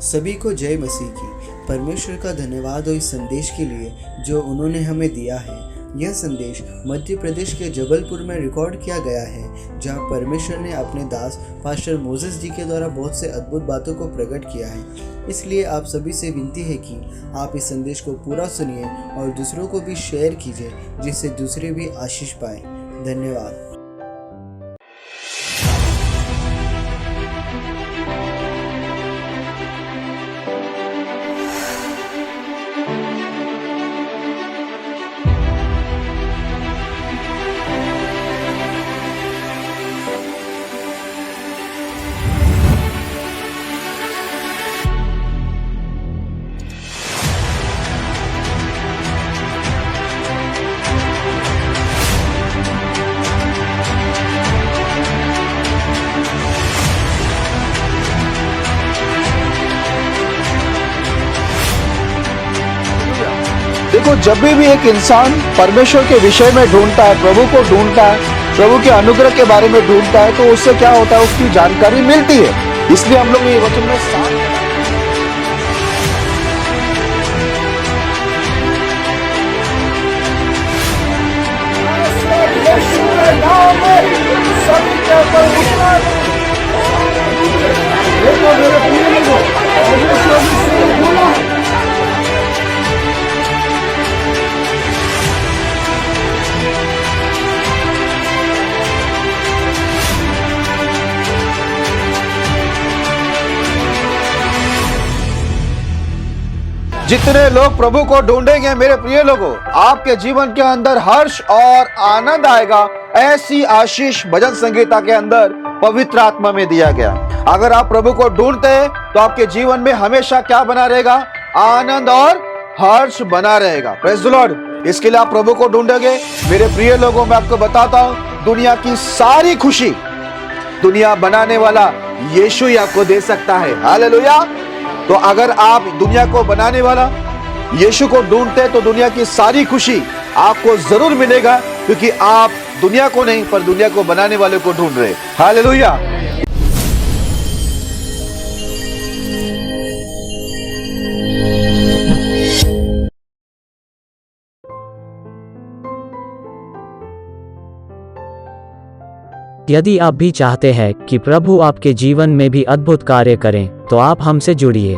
सभी को जय मसीह की। परमेश्वर का धन्यवाद हो इस संदेश के लिए जो उन्होंने हमें दिया है। यह संदेश मध्य प्रदेश के जबलपुर में रिकॉर्ड किया गया है, जहां परमेश्वर ने अपने दास पास्टर मोसेस जी के द्वारा बहुत से अद्भुत बातों को प्रकट किया है। इसलिए आप सभी से विनती है कि आप इस संदेश को पूरा सुनिए और दूसरों को भी शेयर कीजिए, जिससे दूसरे भी आशीष पाएं। धन्यवाद। देखो, जब भी एक इंसान परमेश्वर के विषय में ढूंढता है, प्रभु को ढूंढता है, प्रभु के अनुग्रह के बारे में ढूंढता है, तो उससे क्या होता है, उसकी जानकारी मिलती है। इसलिए हम लोग ये वचन में जितने लोग प्रभु को ढूंढेंगे, मेरे प्रिय लोगों, आपके जीवन के अंदर हर्ष और आनंद आएगा। ऐसी आशीष भजन संगीता के अंदर पवित्र आत्मा में दिया गया। अगर आप प्रभु को ढूंढते हैं तो आपके जीवन में हमेशा क्या बना रहेगा? आनंद और हर्ष बना रहेगा। Praise the Lord. इसके लिए आप प्रभु को ढूंढोगे। मेरे प्रिय लोगों, मैं आपको बताता हूं, दुनिया की सारी खुशी दुनिया बनाने वाला यीशु ही आपको दे सकता है। हालेलुया। तो अगर आप दुनिया को बनाने वाला यीशु को ढूंढते हैं तो दुनिया की सारी खुशी आपको जरूर मिलेगा, क्योंकि आप दुनिया को नहीं पर दुनिया को बनाने वाले को ढूंढ रहे। हालेलुया। यदि आप भी चाहते हैं कि प्रभु आपके जीवन में भी अद्भुत कार्य करें, तो आप हमसे जुड़िए।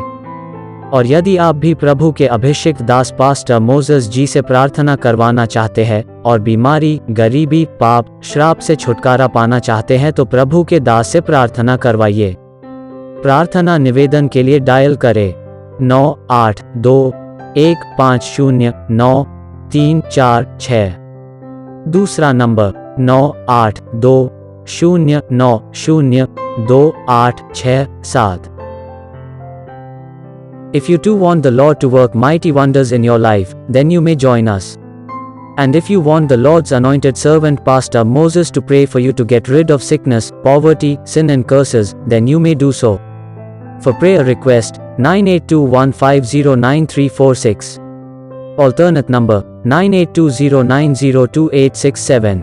और यदि आप भी प्रभु के अभिषिक्त दास पास्टर मोसेस जी से प्रार्थना करवाना चाहते हैं और बीमारी, गरीबी, पाप, श्राप से छुटकारा पाना चाहते हैं, तो प्रभु के दास से प्रार्थना करवाइए। प्रार्थना निवेदन के लिए डायल करें 9821509346। दूसरा number 9820902867। If you too want the Lord to work mighty wonders in your life, then you may join us. And if you want the Lord's anointed servant Pastor Moses to pray for you to get rid of sickness, poverty, sin and curses, then you may do so. For prayer request, 9821509346. Alternate number, 9820902867.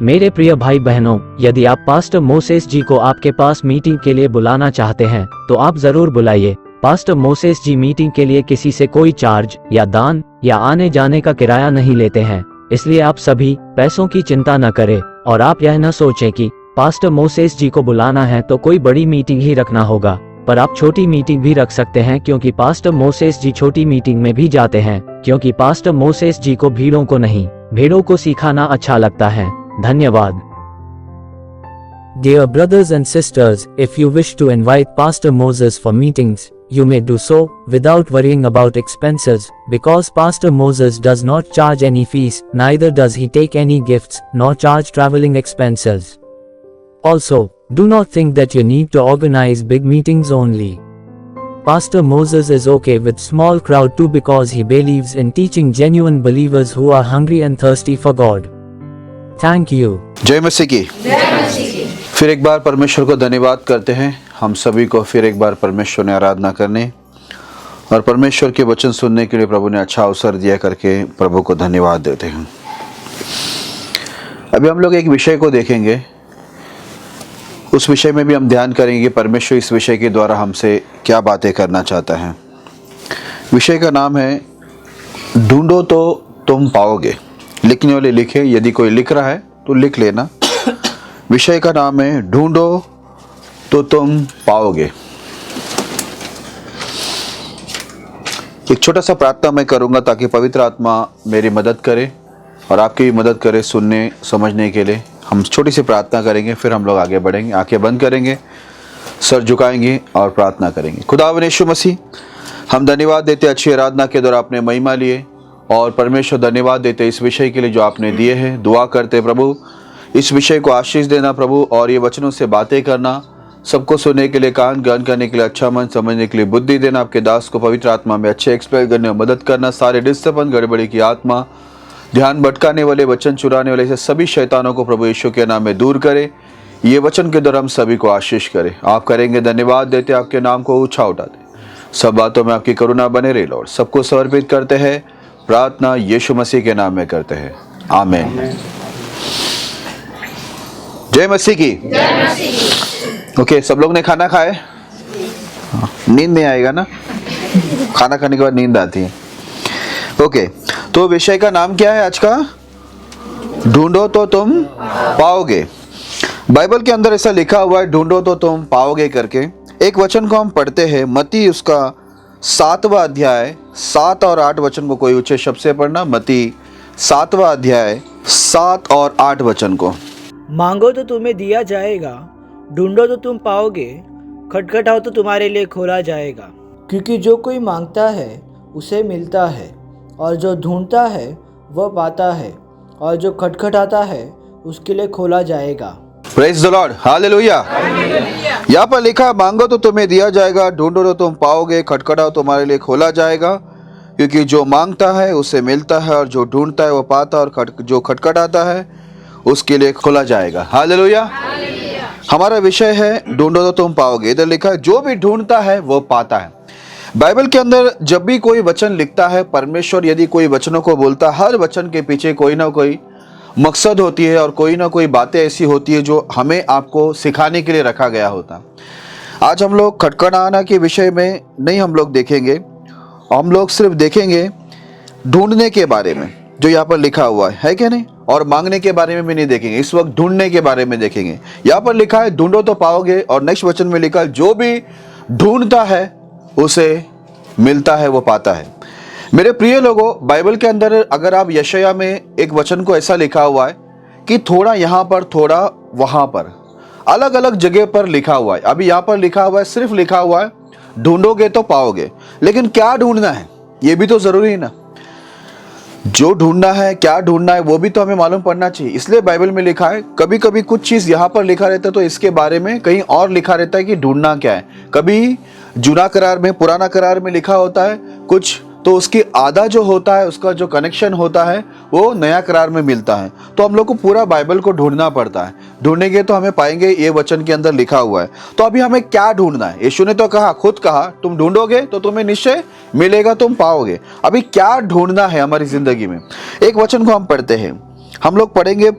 मेरे प्रिय भाई बहनों, यदि आप pastor Moses जी को आपके पास meeting के लिए बुलाना चाहते हैं, तो आप जरूर बुलाइए। पास्टर मोसेस जी मीटिंग के लिए किसी से कोई चार्ज या दान या आने जाने का किराया नहीं लेते हैं। इसलिए आप सभी पैसों की चिंता न करें और आप यह न सोचें कि पास्टर मोसेस जी को बुलाना है तो कोई बड़ी मीटिंग ही रखना होगा। पर आप छोटी मीटिंग भी रख सकते हैं, क्योंकि पास्टर मोसेस जी छोटी मीटिंग में भी जाते हैं, क्योंकि पास्टर मोसेस जी को भीड़ों को नहीं, भेड़ों को सिखाना अच्छा लगता है। धन्यवाद। Dear brothers and sisters, if you wish to invite Pastor Moses for meetings, you may do so without worrying about expenses, because Pastor Moses does not charge any fees, neither does he take any gifts, nor charge traveling expenses. Also, do not think that you need to organize big meetings only. Pastor Moses is okay with small crowd too, because he believes in teaching genuine believers who are hungry and thirsty for God. Thank you. जय मसीह की। फिर एक बार परमेश्वर को धन्यवाद करते हैं। हम सभी को फिर एक बार परमेश्वर ने आराधना करने और परमेश्वर के वचन सुनने के लिए प्रभु ने अच्छा अवसर दिया करके प्रभु को धन्यवाद देते हैं। अभी हम लोग एक विषय को देखेंगे उस विषय में भी हम ध्यान करेंगे कि परमेश्वर इस विषय के द्वारा हमसे क्या बातें करना चाहता है। विषय का नाम है ढूंढो तो तुम पाओगे। लिखने वाले लिखे, यदि कोई लिख रहा है तो लिख लेना। विषय का नाम है ढूंढो तो तुम पाओगे। एक छोटा सा प्रार्थना मैं करूंगा ताकि पवित्र आत्मा मेरी मदद करे और आपकी भी मदद करे सुनने समझने के लिए। हम छोटी सी प्रार्थना करेंगे, फिर हम लोग आगे बढ़ेंगे। आंखें बंद करेंगे, सर झुकाएंगे और प्रार्थना करेंगे। खुदावन यीशु मसीह, हम धन्यवाद देते अच्छी आराधना के द्वारा आपने महिमा लिए, और परमेश्वर धन्यवाद देते इस विषय के लिए जो आपने दिए हैं। दुआ करते प्रभु इस विषय को आशीष देना प्रभु, और ये वचनों से बातें करना, सबको सुनने के लिए कान ग्रहण करने के लिए अच्छा मन, समझने के लिए बुद्धि देना। आपके दास को पवित्र आत्मा में अच्छे एक्सप्रेस करने में मदद करना। सारे डिस्टर्बेंस, गड़बड़ी की आत्मा, ध्यान भटकाने वाले, वचन चुराने वाले से सभी शैतानों को प्रभु यीशु के नाम में दूर करे। ये वचन के द्वारा हम सभी को आशीष करें। आप करेंगे, धन्यवाद देते, आपके नाम को ऊंचा उठाते। सब बातों में आपकी करुणा बने रहे लॉर्ड। सबको समर्पित करते हैं, प्रार्थना यीशु मसीह के नाम में करते हैं, आमीन। जय मसीह की। ओके, सब लोग ने खाना खाए? नींद नहीं आएगा ना? खाना खाने के बाद नींद आती है। ओके, तो विषय का नाम क्या है आज का? ढूंढो तो तुम पाओगे। बाइबल के अंदर ऐसा लिखा हुआ है, ढूंढो तो तुम पाओगे करके। एक वचन को हम पढ़ते हैं, मत्ती उसका 7वां अध्याय 7 और 8 वचन को कोई ऊंचे शब्द से पढ़ना। मत्ती 7वां अध्याय 7 और 8 वचन को। मांगो तो तुम्हें दिया जाएगा, ढूंढो तो तुम पाओगे, खटखटाओ तो तुम्हारे लिए खोला जाएगा। क्योंकि जो कोई मांगता है उसे मिलता है, और जो ढूंढता है वह पाता है, और जो खटखटाता है उसके लिए खोला जाएगा। Praise the Lord, hallelujah. यहाँ पर लिखा, मांगो तो तुम्हें दिया जाएगा, ढूंढो तो तुम पाओगे, खटखटाओ तुम्हारे लिए खोला जाएगा। क्योंकि जो मांगता है उसे मिलता है, और जो ढूंढता है वो पाता है, और जो खटखटाता है उसके लिए खोला जाएगा। हालेलुया। हमारा विषय है ढूंढो तो तुम पाओगे। इधर लिखा है, जो भी ढूंढता है वो पाता है। बाइबल के अंदर जब भी कोई वचन लिखता है, परमेश्वर यदि कोई वचनों को बोलता है, हर वचन के पीछे कोई ना कोई मकसद होती है, और कोई ना कोई बातें ऐसी होती है जो हमें आपको सिखाने के लिए रखा गया होता है। आज हम लोग खटखटाना के विषय में नहीं हम लोग देखेंगे, हम लोग सिर्फ देखेंगे ढूंढने के बारे में जो यहाँ पर लिखा हुआ है क्या नहीं? और मांगने के बारे में भी नहीं देखेंगे, इस वक्त ढूंढने के बारे में देखेंगे। यहाँ पर लिखा है ढूंढो तो पाओगे, और नेक्स्ट वचन में लिखा है जो भी ढूंढता है उसे मिलता है, वो पाता है। मेरे प्रिय लोगों, बाइबल के अंदर अगर आप यशाया में एक वचन को ऐसा लिखा हुआ है कि थोड़ा यहाँ पर थोड़ा वहाँ पर, अलग अलग जगह पर लिखा हुआ है। अभी यहाँ पर लिखा हुआ है, सिर्फ लिखा हुआ है ढूंढोगे तो पाओगे, लेकिन क्या ढूंढना है ये भी तो जरूरी है ना। जो ढूंढना है, क्या ढूंढना है, वो भी तो हमें मालूम पड़ना चाहिए। इसलिए बाइबल में लिखा है, कभी कभी कुछ चीज यहाँ पर लिखा रहता है तो इसके बारे में कहीं और लिखा रहता है कि ढूंढना क्या है। कभी जुना करार में, पुराना करार में लिखा होता है कुछ, तो उसकी आधा जो होता है, उसका जो कनेक्शन होता है वो नया करार में मिलता है। तो हम लोग को पूरा बाइबल को ढूंढना पड़ता है। ढूंढेंगे तो हमें पाएंगे ये वचन के अंदर लिखा हुआ है। तो अभी हमें क्या ढूंढना है? यीशु ने तो कहा, खुद कहा, तुम ढूंढोगे तो तुम्हें निश्चय मिलेगा, तुम पाओगे। अभी क्या ढूंढना है हमारी जिंदगी में? एक वचन को हम पढ़ते हैं। हम लोग पढ़ेंगे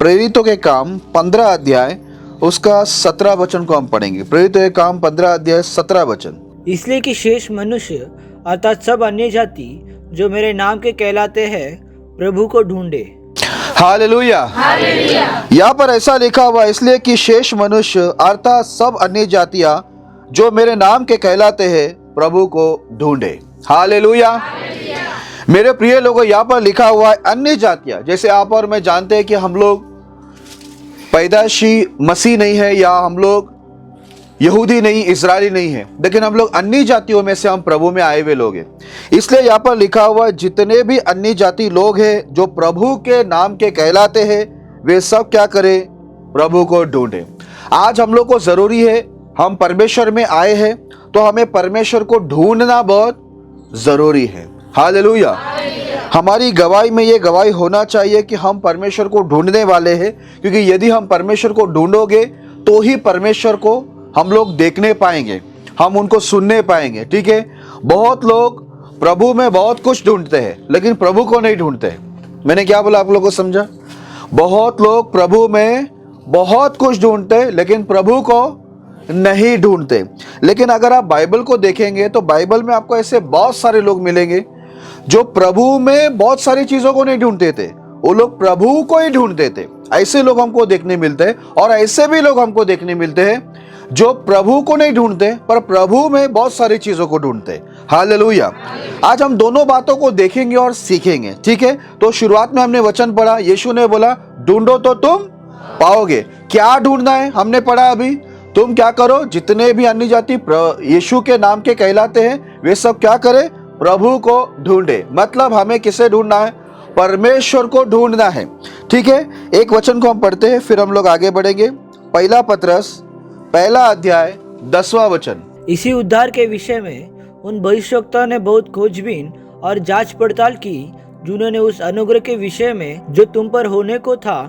प्रेरितों के काम 15 अध्याय उसका 17 वचन को हम पढ़ेंगे। प्रेरितों के काम 15 अध्याय 17 वचन। इसलिए कि शेष मनुष्य अर्थात सब अन्य जाति जो मेरे नाम के कहलाते हैं प्रभु को ढूंढे। हालेलुया। यहाँ पर ऐसा लिखा हुआ, इसलिए कि शेष मनुष्य अर्थात सब अन्य जातियां जो मेरे नाम के कहलाते हैं प्रभु को ढूंढे। हालेलुया। मेरे प्रिय लोगों, यहाँ पर लिखा हुआ है अन्य जातियां। जैसे आप और मैं जानते हैं कि हम लोग पैदाशी मसीह नहीं है, या हम लोग यहूदी नहीं, इजरायली नहीं है, लेकिन हम लोग अन्य जातियों में से हम प्रभु में आए हुए लोग हैं। इसलिए यहाँ पर लिखा हुआ है, जितने भी अन्य जाति लोग हैं जो प्रभु के नाम के कहलाते हैं, वे सब क्या करें? प्रभु को ढूंढे। आज हम लोग को जरूरी है, हम परमेश्वर में आए हैं तो हमें परमेश्वर को ढूंढना बहुत जरूरी है। हालेलुया। हमारी गवाही में ये गवाही होना चाहिए कि हम परमेश्वर को ढूंढने वाले हैं, क्योंकि यदि हम परमेश्वर को ढूंढोगे तो ही परमेश्वर को हम लोग देखने पाएंगे, हम उनको सुनने पाएंगे। ठीक है, बहुत लोग प्रभु में बहुत कुछ ढूंढते हैं लेकिन प्रभु को नहीं ढूंढते। मैंने क्या बोला आप लोगों को समझा? बहुत लोग प्रभु में बहुत कुछ ढूंढते लेकिन प्रभु को नहीं ढूंढते। लेकिन अगर आप बाइबल को देखेंगे तो बाइबल में आपको ऐसे बहुत सारे लोग मिलेंगे जो प्रभु में बहुत सारी चीजों को नहीं ढूंढते थे, वो लोग प्रभु को ही ढूंढते थे। ऐसे लोग हमको देखने मिलते हैं और ऐसे भी लोग हमको देखने मिलते हैं जो प्रभु को नहीं ढूंढते पर प्रभु में बहुत सारी चीजों को ढूंढते। हालेलुया। आज हम दोनों बातों को देखेंगे और सीखेंगे, ठीक है। तो शुरुआत में हमने वचन पढ़ा, यीशु ने बोला ढूंढो तो तुम पाओगे। क्या ढूंढना है हमने पढ़ा अभी। तुम क्या करो, जितने भी अन्य जाति यीशु के नाम के कहलाते हैं वे सब क्या करें, प्रभु को ढूंढे। मतलब हमें किसे ढूंढना है, परमेश्वर को ढूंढना है, ठीक है। एक वचन को हम पढ़ते हैं फिर हम लोग आगे बढ़ेंगे। पहला पत्रस पहला अध्याय 10वां वचन। इसी उद्धार के विषय में उन भविष्यवक्ताओं ने बहुत खोजबीन और जांच पड़ताल की जिन्होंने उस अनुग्रह के विषय में जो तुम पर होने को था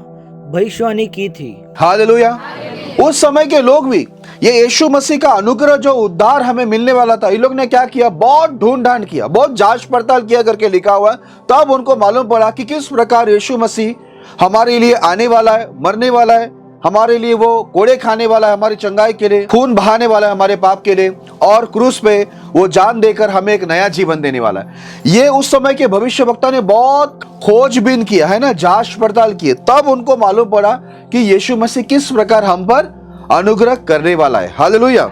भविष्यवाणी की थी। हालेलुया। उस समय के लोग भी ये यीशु मसीह का अनुग्रह जो उद्धार हमें मिलने वाला था, इन लोग ने क्या किया, बहुत ढूंढ ढांड किया, बहुत जांच पड़ताल किया करके लिखा हुआ है। तब उनको मालूम पड़ा कि किस प्रकार यीशु मसीह हमारे लिए आने वाला है, मरने वाला है, हमारे लिए वो कोड़े खाने वाला है, हमारी चंगाई के लिए खून बहाने वाला है हमारे पाप के लिए, और क्रूस पे वो जान देकर हमें एक नया जीवन देने वाला है। ये उस समय के भविष्यवक्ता ने बहुत खोजबीन किया है ना, जांच पड़ताल किए। तब उनको मालूम पड़ा कि यीशु मसीह किस प्रकार हम पर अनुग्रह करने वाला है। हालेलुया।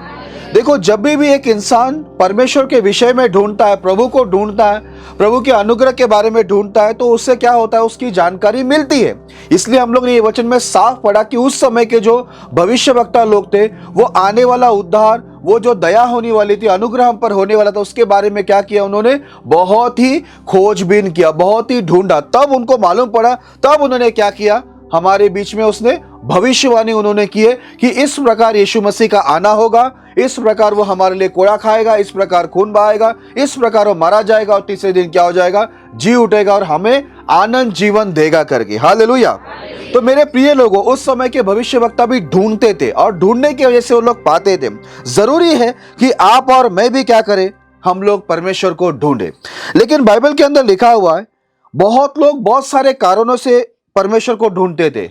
देखो, जब भी एक इंसान परमेश्वर के विषय में ढूंढता है, प्रभु को ढूंढता है, प्रभु के अनुग्रह के बारे में ढूंढता है, तो उससे क्या होता है, उसकी जानकारी मिलती है। इसलिए हम लोग ने ये वचन में साफ पढ़ा कि उस समय के जो भविष्यवक्ता लोग थे वो आने वाला उद्धार, वो जो दया होने वाली थी, अनुग्रह हम पर होने वाला था, उसके बारे में क्या किया, उन्होंने बहुत ही खोजबीन किया, बहुत ही ढूंढा। तब उनको मालूम पड़ा, तब उन्होंने क्या किया, हमारे बीच में उसने भविष्यवाणी उन्होंने की है कि इस प्रकार यीशु मसीह का आना होगा, इस प्रकार वो हमारे लिए कोड़ा खाएगा, इस प्रकार खून बहाएगा, इस प्रकार वो मारा जाएगा और तीसरे दिन क्या हो जाएगा, जी उठेगा और हमें आनंद जीवन देगा करके। हालेलुया। तो मेरे प्रिय लोगों, उस समय के भविष्यवक्ता भी ढूंढते थे और ढूंढने की वजह से वो लोग पाते थे। जरूरी है कि आप और मैं भी क्या करें, हम लोग परमेश्वर को ढूंढे। लेकिन बाइबल के अंदर लिखा हुआ है बहुत लोग बहुत सारे कारणों से परमेश्वर को ढूंढते थे।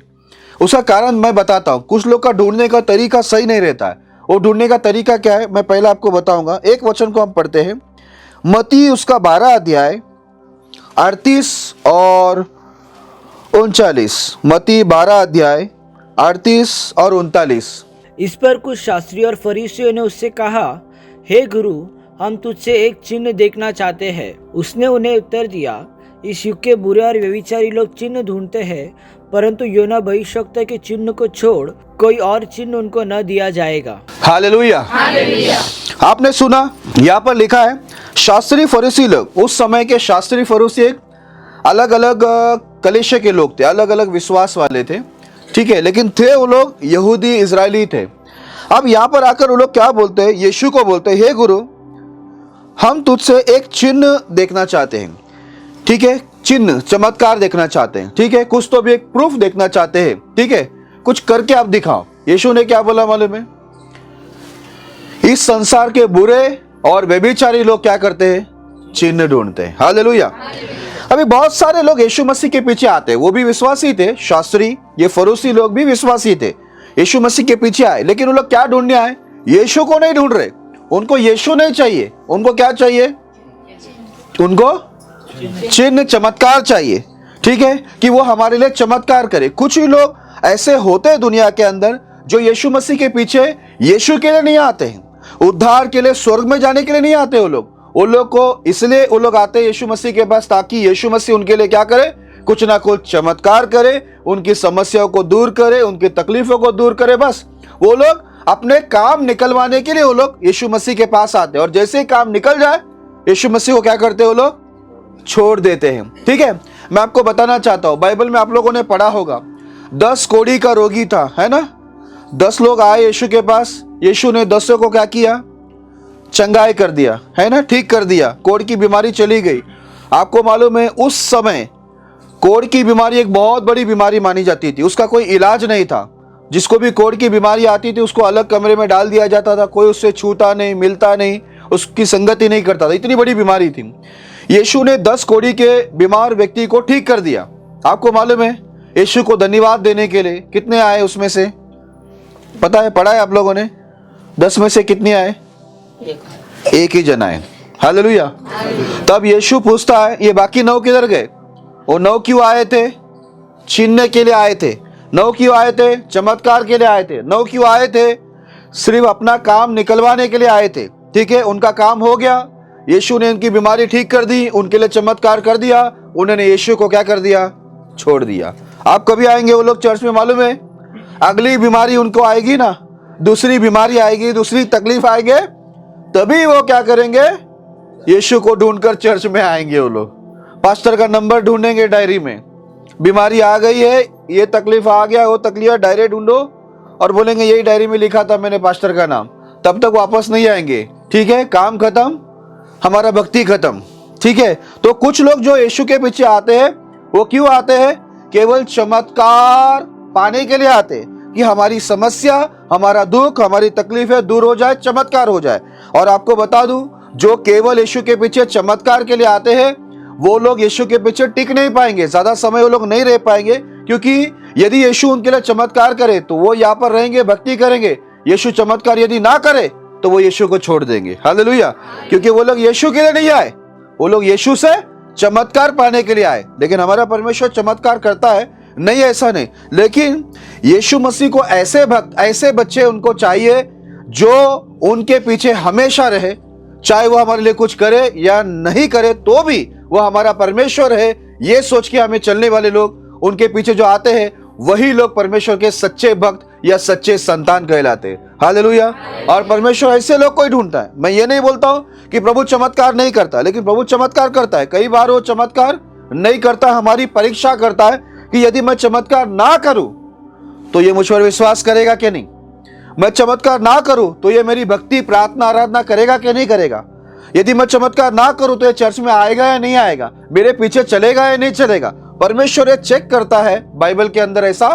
उसका कारण मैं बताता हूं। कुछ लोग का ढूंढने का तरीका सही नहीं रहता है। वो ढूंढने का तरीका क्या है, मैं पहले आपको बताऊंगा। एक वचन को हम पढ़ते हैं, मत्ती उसका 12 अध्याय 38 और 39। मत्ती 12 अध्याय 38 और 39। इस पर कुछ शास्त्री और फरीसियों ने उससे कहा, हे गुरु, हम तुझसे एक चिन्ह देखना चाहते हैं। उसने उन्हें उत्तर दिया, इस युग के बुरे और व्यभिचारी लोग चिन्ह ढूंढते हैं, परंतु योना भविष्यवक्ता के चिन्ह को छोड़ कोई और चिन्ह उनको न दिया जाएगा। हालेलुया। आपने सुना, यहाँ पर लिखा है शास्त्री फरीसी लोग। उस समय के शास्त्री फरीसी एक अलग अलग कलीसिया के लोग थे, अलग अलग विश्वास वाले थे, ठीक है। लेकिन थे वो लोग यहूदी इजरायली थे। अब यहाँ पर आकर वो लोग क्या बोलते हैं, यीशु को बोलते हैं, हे गुरु, हम तुझसे एक चिन्ह देखना चाहते हैं, ठीक है। चिन्ह, चमत्कार देखना चाहते हैं, ठीक है। कुछ तो भी एक प्रूफ देखना चाहते हैं, ठीक है। कुछ करके आप दिखाओ। यीशु ने क्या बोला मालूम है, इस संसार के बुरे और व्यभिचारी लोग क्या करते हैं, चिन्ह ढूंढते हैं। हालेलुया। अभी बहुत सारे लोग यीशु मसीह के पीछे आते हैं, वो भी विश्वासी थे, शास्त्री ये फरीसी लोग भी विश्वासी थे, यीशु मसीह के पीछे आए। लेकिन वो लोग क्या ढूंढने आए, यीशु को नहीं ढूंढ रहे। उनको यीशु नहीं चाहिए, उनको क्या चाहिए, उनको चिन्ह, चमत्कार चाहिए, ठीक है, कि वो हमारे लिए चमत्कार करे। कुछ ही लोग ऐसे होते हैं दुनिया के अंदर जो यीशु मसीह के पीछे यीशु के लिए नहीं आते हैं, उद्धार के लिए, स्वर्ग में जाने के लिए नहीं आते। वो लोग को इसलिए वो लोग आते हैं यीशु मसीह के पास ताकि यीशु मसीह उनके लिए क्या करे, कुछ ना कुछ चमत्कार करे, उनकी समस्याओं को दूर करे, उनकी तकलीफों को दूर करे। बस वो लोग अपने काम निकलवाने के लिए वो लोग यीशु मसीह के पास आते हैं, और जैसे ही काम निकल जाए यीशु मसीह को क्या करते हैं, वो लोग छोड़ देते हैं, ठीक है। मैं आपको बताना चाहता हूं, बाइबल में आप लोगों ने पढ़ा होगा 10 कोढ़ी का रोगी था, है ना। 10 लोग आए यीशु के पास, यीशु ने 10 को क्या किया, चंगाई कर दिया, है ना, ठीक कर दिया, कोढ़ की बीमारी चली गई। आपको मालूम है उस समय कोढ़ की बीमारी एक बहुत बड़ी बीमारी मानी जाती थी, उसका कोई इलाज नहीं था। जिसको भी कोढ़ की बीमारी आती थी उसको अलग कमरे में डाल दिया जाता था, कोई उससे छूता नहीं, मिलता नहीं, उसकी संगति नहीं करता था, इतनी बड़ी बीमारी थी। यीशु ने 10 कोढ़ी के बीमार व्यक्ति को ठीक कर दिया। आपको मालूम है यीशु को धन्यवाद देने के लिए? कितने आए उसमें से? पता है, पढ़ा है आप लोगों ने? 10 में से कितने आए? एक ही जन आए। हालेलुया। तब यीशु पूछता है ये बाकी 9 किधर गए? वो 9 क्यों आए थे? छीनने के लिए आए थे। 9 क्यों आए थे? चमत्कार के लिए आए थे। 9 क्यों आए थे? सिर्फ अपना काम निकलवाने के लिए आए थे। ठीक है, उनका काम हो गया, यीशु ने उनकी बीमारी ठीक कर दी, उनके लिए चमत्कार कर दिया, उन्होंने यीशु को क्या कर दिया? छोड़ दिया। आप कभी आएंगे वो लोग चर्च में मालूम है? अगली बीमारी उनको आएगी ना, दूसरी बीमारी आएगी, दूसरी तकलीफ आएगी, तभी वो क्या करेंगे? यीशु को ढूंढकर चर्च में आएंगे। वो लोग पास्टर का नंबर ढूंढेंगे डायरी में, बीमारी आ गई है, ये तकलीफ आ गया, वो तकलीफ, डायरी ढूंढो, और बोलेंगे यही डायरी में लिखा था मैंने पास्टर का नाम। तब तक वापस नहीं आएंगे। ठीक है, काम खत्म, हमारा भक्ति खत्म। ठीक है, तो कुछ लोग जो यीशु के पीछे आते हैं वो क्यों आते हैं? केवल चमत्कार पाने के लिए आते हैं कि हमारी समस्या, हमारा दुख, हमारी तकलीफें दूर हो जाए, चमत्कार हो जाए। और आपको बता दूं, जो केवल यीशु के पीछे चमत्कार के लिए आते हैं वो लोग यीशु के पीछे टिक नहीं पाएंगे, ज्यादा समय वो लोग नहीं रह पाएंगे, क्योंकि यदि यीशु उनके लिए चमत्कार करे तो वो यहाँ पर रहेंगे, भक्ति करेंगे। यीशु चमत्कार यदि ना करे तो वो यीशु को छोड़ देंगे। हालेलुया। क्योंकि वो लोग यीशु के लिए नहीं आए, वो लोग यीशु से चमत्कार पाने के लिए आए। लेकिन हमारा परमेश्वर चमत्कार करता है, नहीं ऐसा नहीं, लेकिन यीशु मसीह को ऐसे भक्त, ऐसे बच्चे उनको चाहिए जो उनके पीछे हमेशा रहे, चाहे वो हमारे लिए कुछ करे या नहीं करे तो भी वो हमारा परमेश्वर है, ये सोच के हमें चलने वाले लोग, उनके पीछे जो आते हैं वही लोग परमेश्वर के सच्चे भक्त या सच्चे संतान कहलाते हैं। हालेलुया। और परमेश्वर ऐसे लोग को ही ढूंढता है। मैं ये नहीं बोलता हूं कि प्रभु चमत्कार नहीं करता, लेकिन प्रभु चमत्कार करता है। कई बार वो चमत्कार नहीं करता, हमारी परीक्षा करता है कि यदि मैं चमत्कार ना करूं तो ये मुझ पर विश्वास करेगा कि नहीं, मैं चमत्कार ना करूं तो ये मेरी भक्ति, प्रार्थना, आराधना करेगा कि नहीं करेगा, यदि मैं चमत्कार ना करूं तो ये चर्च में आएगा या नहीं आएगा, मेरे पीछे चलेगा या नहीं चलेगा। परमेश्वर ये चेक करता है, बाइबल के अंदर ऐसा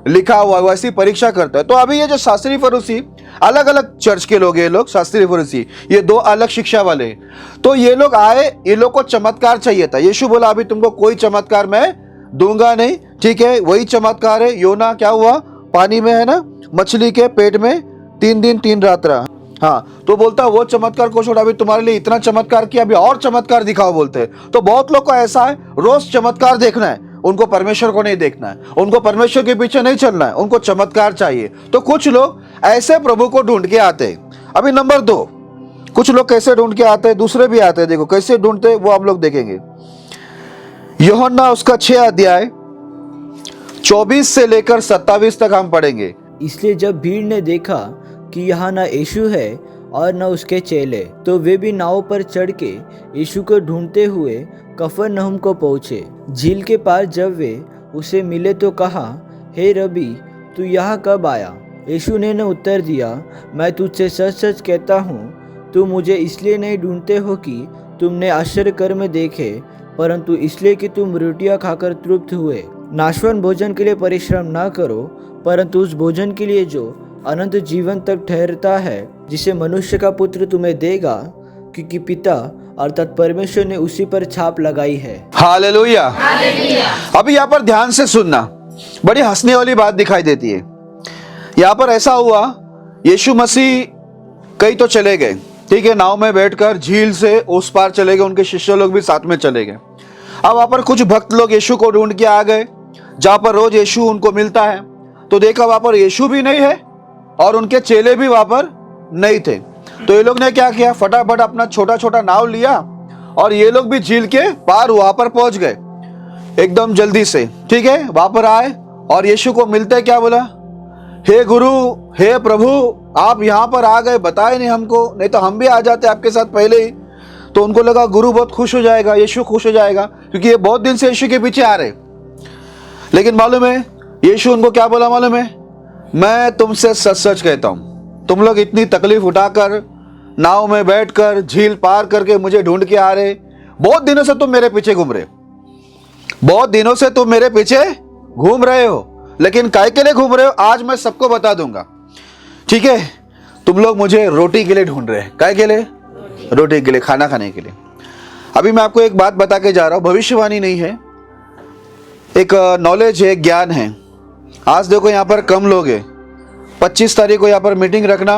लिखा हुआ, वैसी परीक्षा करता है। तो अभी ये जो शास्त्री फरीसी, अलग अलग चर्च के लोग, ये लोग शास्त्री फरीसी, ये 2 अलग शिक्षा वाले हैं। तो ये लोग आए, ये लोग को चमत्कार चाहिए था। यीशु बोला अभी तुमको कोई चमत्कार मैं दूंगा नहीं। ठीक है, वही चमत्कार है, योना क्या हुआ, पानी में है ना, मछली के पेट में 3 दिन 3 रात रहा। हाँ, तो बोलता वो चमत्कार को छोड़ा, अभी तुम्हारे लिए इतना चमत्कार किया, अभी और चमत्कार दिखाओ बोलते हैं। तो बहुत लोग को ऐसा है, रोज चमत्कार देखना है, उनको परमेश्वर को नहीं देखना है, उनको परमेश्वर के पीछे नहीं चलना है, उनको चमत्कार चाहिए। तो कुछ लोग ऐसे प्रभु को ढूंढ के आते हैं। अभी नंबर 2, कुछ लोग कैसे ढूंढ के आते हैं, दूसरे भी आते हैं। देखो कैसे ढूंढते हैं वो आप लोग देखेंगे। यूहन्ना उसका 6 अध्याय 24 से लेकर 27 तक हम पढ़ेंगे। इसलिए जब भीड़ ने देखा कि यहाँ न यीशु है और न उसके चेले, तो वे भी नाव पर चढ़ के यीशु को ढूंढते हुए कफरनहूम को पहुँचे। झील के पार जब वे उसे मिले तो कहा, हे रबी, तू यहाँ कब आया? यीशु ने उत्तर दिया, मैं तुझसे सच सच कहता हूँ, तुम मुझे इसलिए नहीं ढूंढते हो कि तुमने आश्चर्य कर्म देखे, परंतु इसलिए कि तुम रोटियाँ खाकर तृप्त हुए। नाशवान भोजन के लिए परिश्रम ना करो, परंतु उस भोजन के लिए जो अनंत जीवन तक ठहरता है, जिसे मनुष्य का पुत्र तुम्हें देगा, क्योंकि पिता अर्थात परमेश्वर ने उसी पर छाप लगाई है। हालेलुया। अभी यहाँ पर ध्यान से सुनना, बड़ी हंसने वाली बात दिखाई देती है। यहाँ पर ऐसा हुआ, यीशु मसीह कई तो चले गए, ठीक है, नाव में बैठकर झील से उस पार चले गए, उनके शिष्य लोग भी साथ में चले गए। अब वहां पर कुछ भक्त लोग यीशु को ढूंढ के आ गए, जहां पर रोज यीशु उनको मिलता है। तो देखा वहां पर यीशु भी नहीं है और उनके चेले भी वहां पर नहीं थे। तो ये लोग ने क्या किया, फटाफट अपना छोटा छोटा नाव लिया और ये लोग भी झील के पार वहां पर पहुंच गए एकदम जल्दी से। ठीक है, वहां पर आए और यीशु को मिलते क्या बोला, हे गुरु, हे प्रभु, आप यहाँ पर आ गए, बताए नहीं हमको, नहीं तो हम भी आ जाते आपके साथ पहले ही। तो उनको लगा गुरु बहुत खुश हो जाएगा, यीशु खुश हो जाएगा, क्योंकि ये बहुत दिन से यीशु के पीछे आ रहे। लेकिन मालूम है यीशु उनको क्या बोला मालूम है, मैं तुमसे सच सच कहता हूं, तुम लोग इतनी तकलीफ उठाकर नाव में बैठकर झील पार करके मुझे ढूंढ के आ रहे, बहुत दिनों से तुम मेरे पीछे घूम रहे, बहुत दिनों से तुम मेरे पीछे घूम रहे हो, लेकिन काय के लिए घूम रहे हो आज मैं सबको बता दूंगा। ठीक है, तुम लोग मुझे रोटी के लिए ढूंढ रहे हैं। काय के लिए? रोटी के लिए, खाना खाने के लिए। अभी मैं आपको एक बात बता के जा रहा हूं, भविष्यवाणी नहीं है, एक नॉलेज है, ज्ञान है। आज देखो यहाँ पर कम लोग हैं, 25 तारीख को यहाँ पर मीटिंग रखना,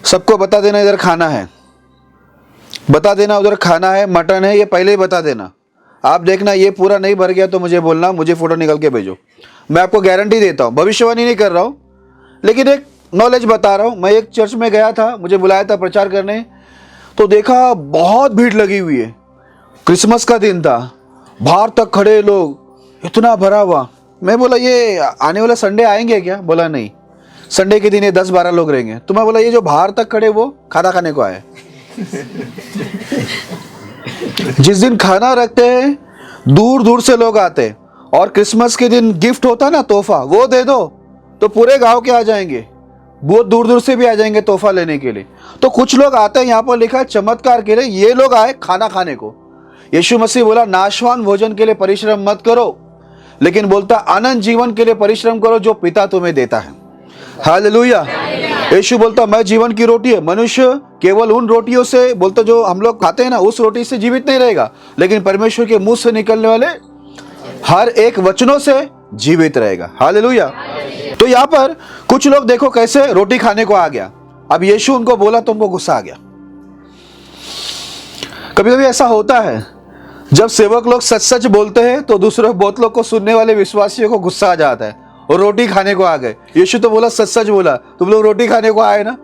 सबको बता देना इधर खाना है, बता देना उधर खाना है, मटन है, ये पहले ही बता देना। आप देखना ये पूरा नहीं भर गया तो मुझे बोलना, मुझे फ़ोटो निकल के भेजो। मैं आपको गारंटी देता हूँ, भविष्यवाणी नहीं कर रहा हूँ, लेकिन एक नॉलेज बता रहा हूँ। मैं एक चर्च में गया था, मुझे बुलाया था प्रचार करने, तो देखा बहुत भीड़ लगी हुई है। क्रिसमस का दिन था, बाहर तक खड़े लोग, इतना भरा हुआ। मैं बोला ये आने वाला संडे आएंगे क्या? बोला नहीं, संडे के दिन ये 10-12 लोग रहेंगे। तो मैं बोला ये जो बाहर तक खड़े वो खाना खाने को आए। जिस दिन खाना रखते हैं दूर दूर से लोग आते हैं, और क्रिसमस के दिन गिफ्ट होता है ना, तोहफा, वो दे दो तो पूरे गांव के आ जाएंगे, बहुत दूर दूर से भी आ जाएंगे तोहफा लेने के लिए। तो कुछ लोग आते हैं, यहाँ पर लिखा है चमत्कार के लिए, ये लोग आए खाना खाने को। यीशु मसीह बोला नाशवान भोजन के लिए परिश्रम मत करो, लेकिन बोलता अनंत जीवन के लिए परिश्रम करो जो पिता तुम्हें देता है। हालेलुया। यीशु बोलता मैं जीवन की रोटी है। मनुष्य केवल उन रोटियों से, बोलता जो हम लोग खाते हैं ना, उस रोटी से जीवित नहीं रहेगा, लेकिन परमेश्वर के मुंह से निकलने वाले हर एक वचनों से जीवित रहेगा। हालेलुया। तो यहाँ पर कुछ लोग देखो कैसे रोटी खाने को आ गया। अब यीशु उनको बोला तो उनको गुस्सा आ गया। कभी कभी ऐसा होता है, जब सेवक लोग सच सच बोलते हैं तो दूसरे बहुत लोग को, सुनने वाले विश्वासियों को गुस्सा आ जाता है, और रोटी खाने को आ गए। यीशु तो बोला सच सच बोला, तुम लोग रोटी खाने को आए ना,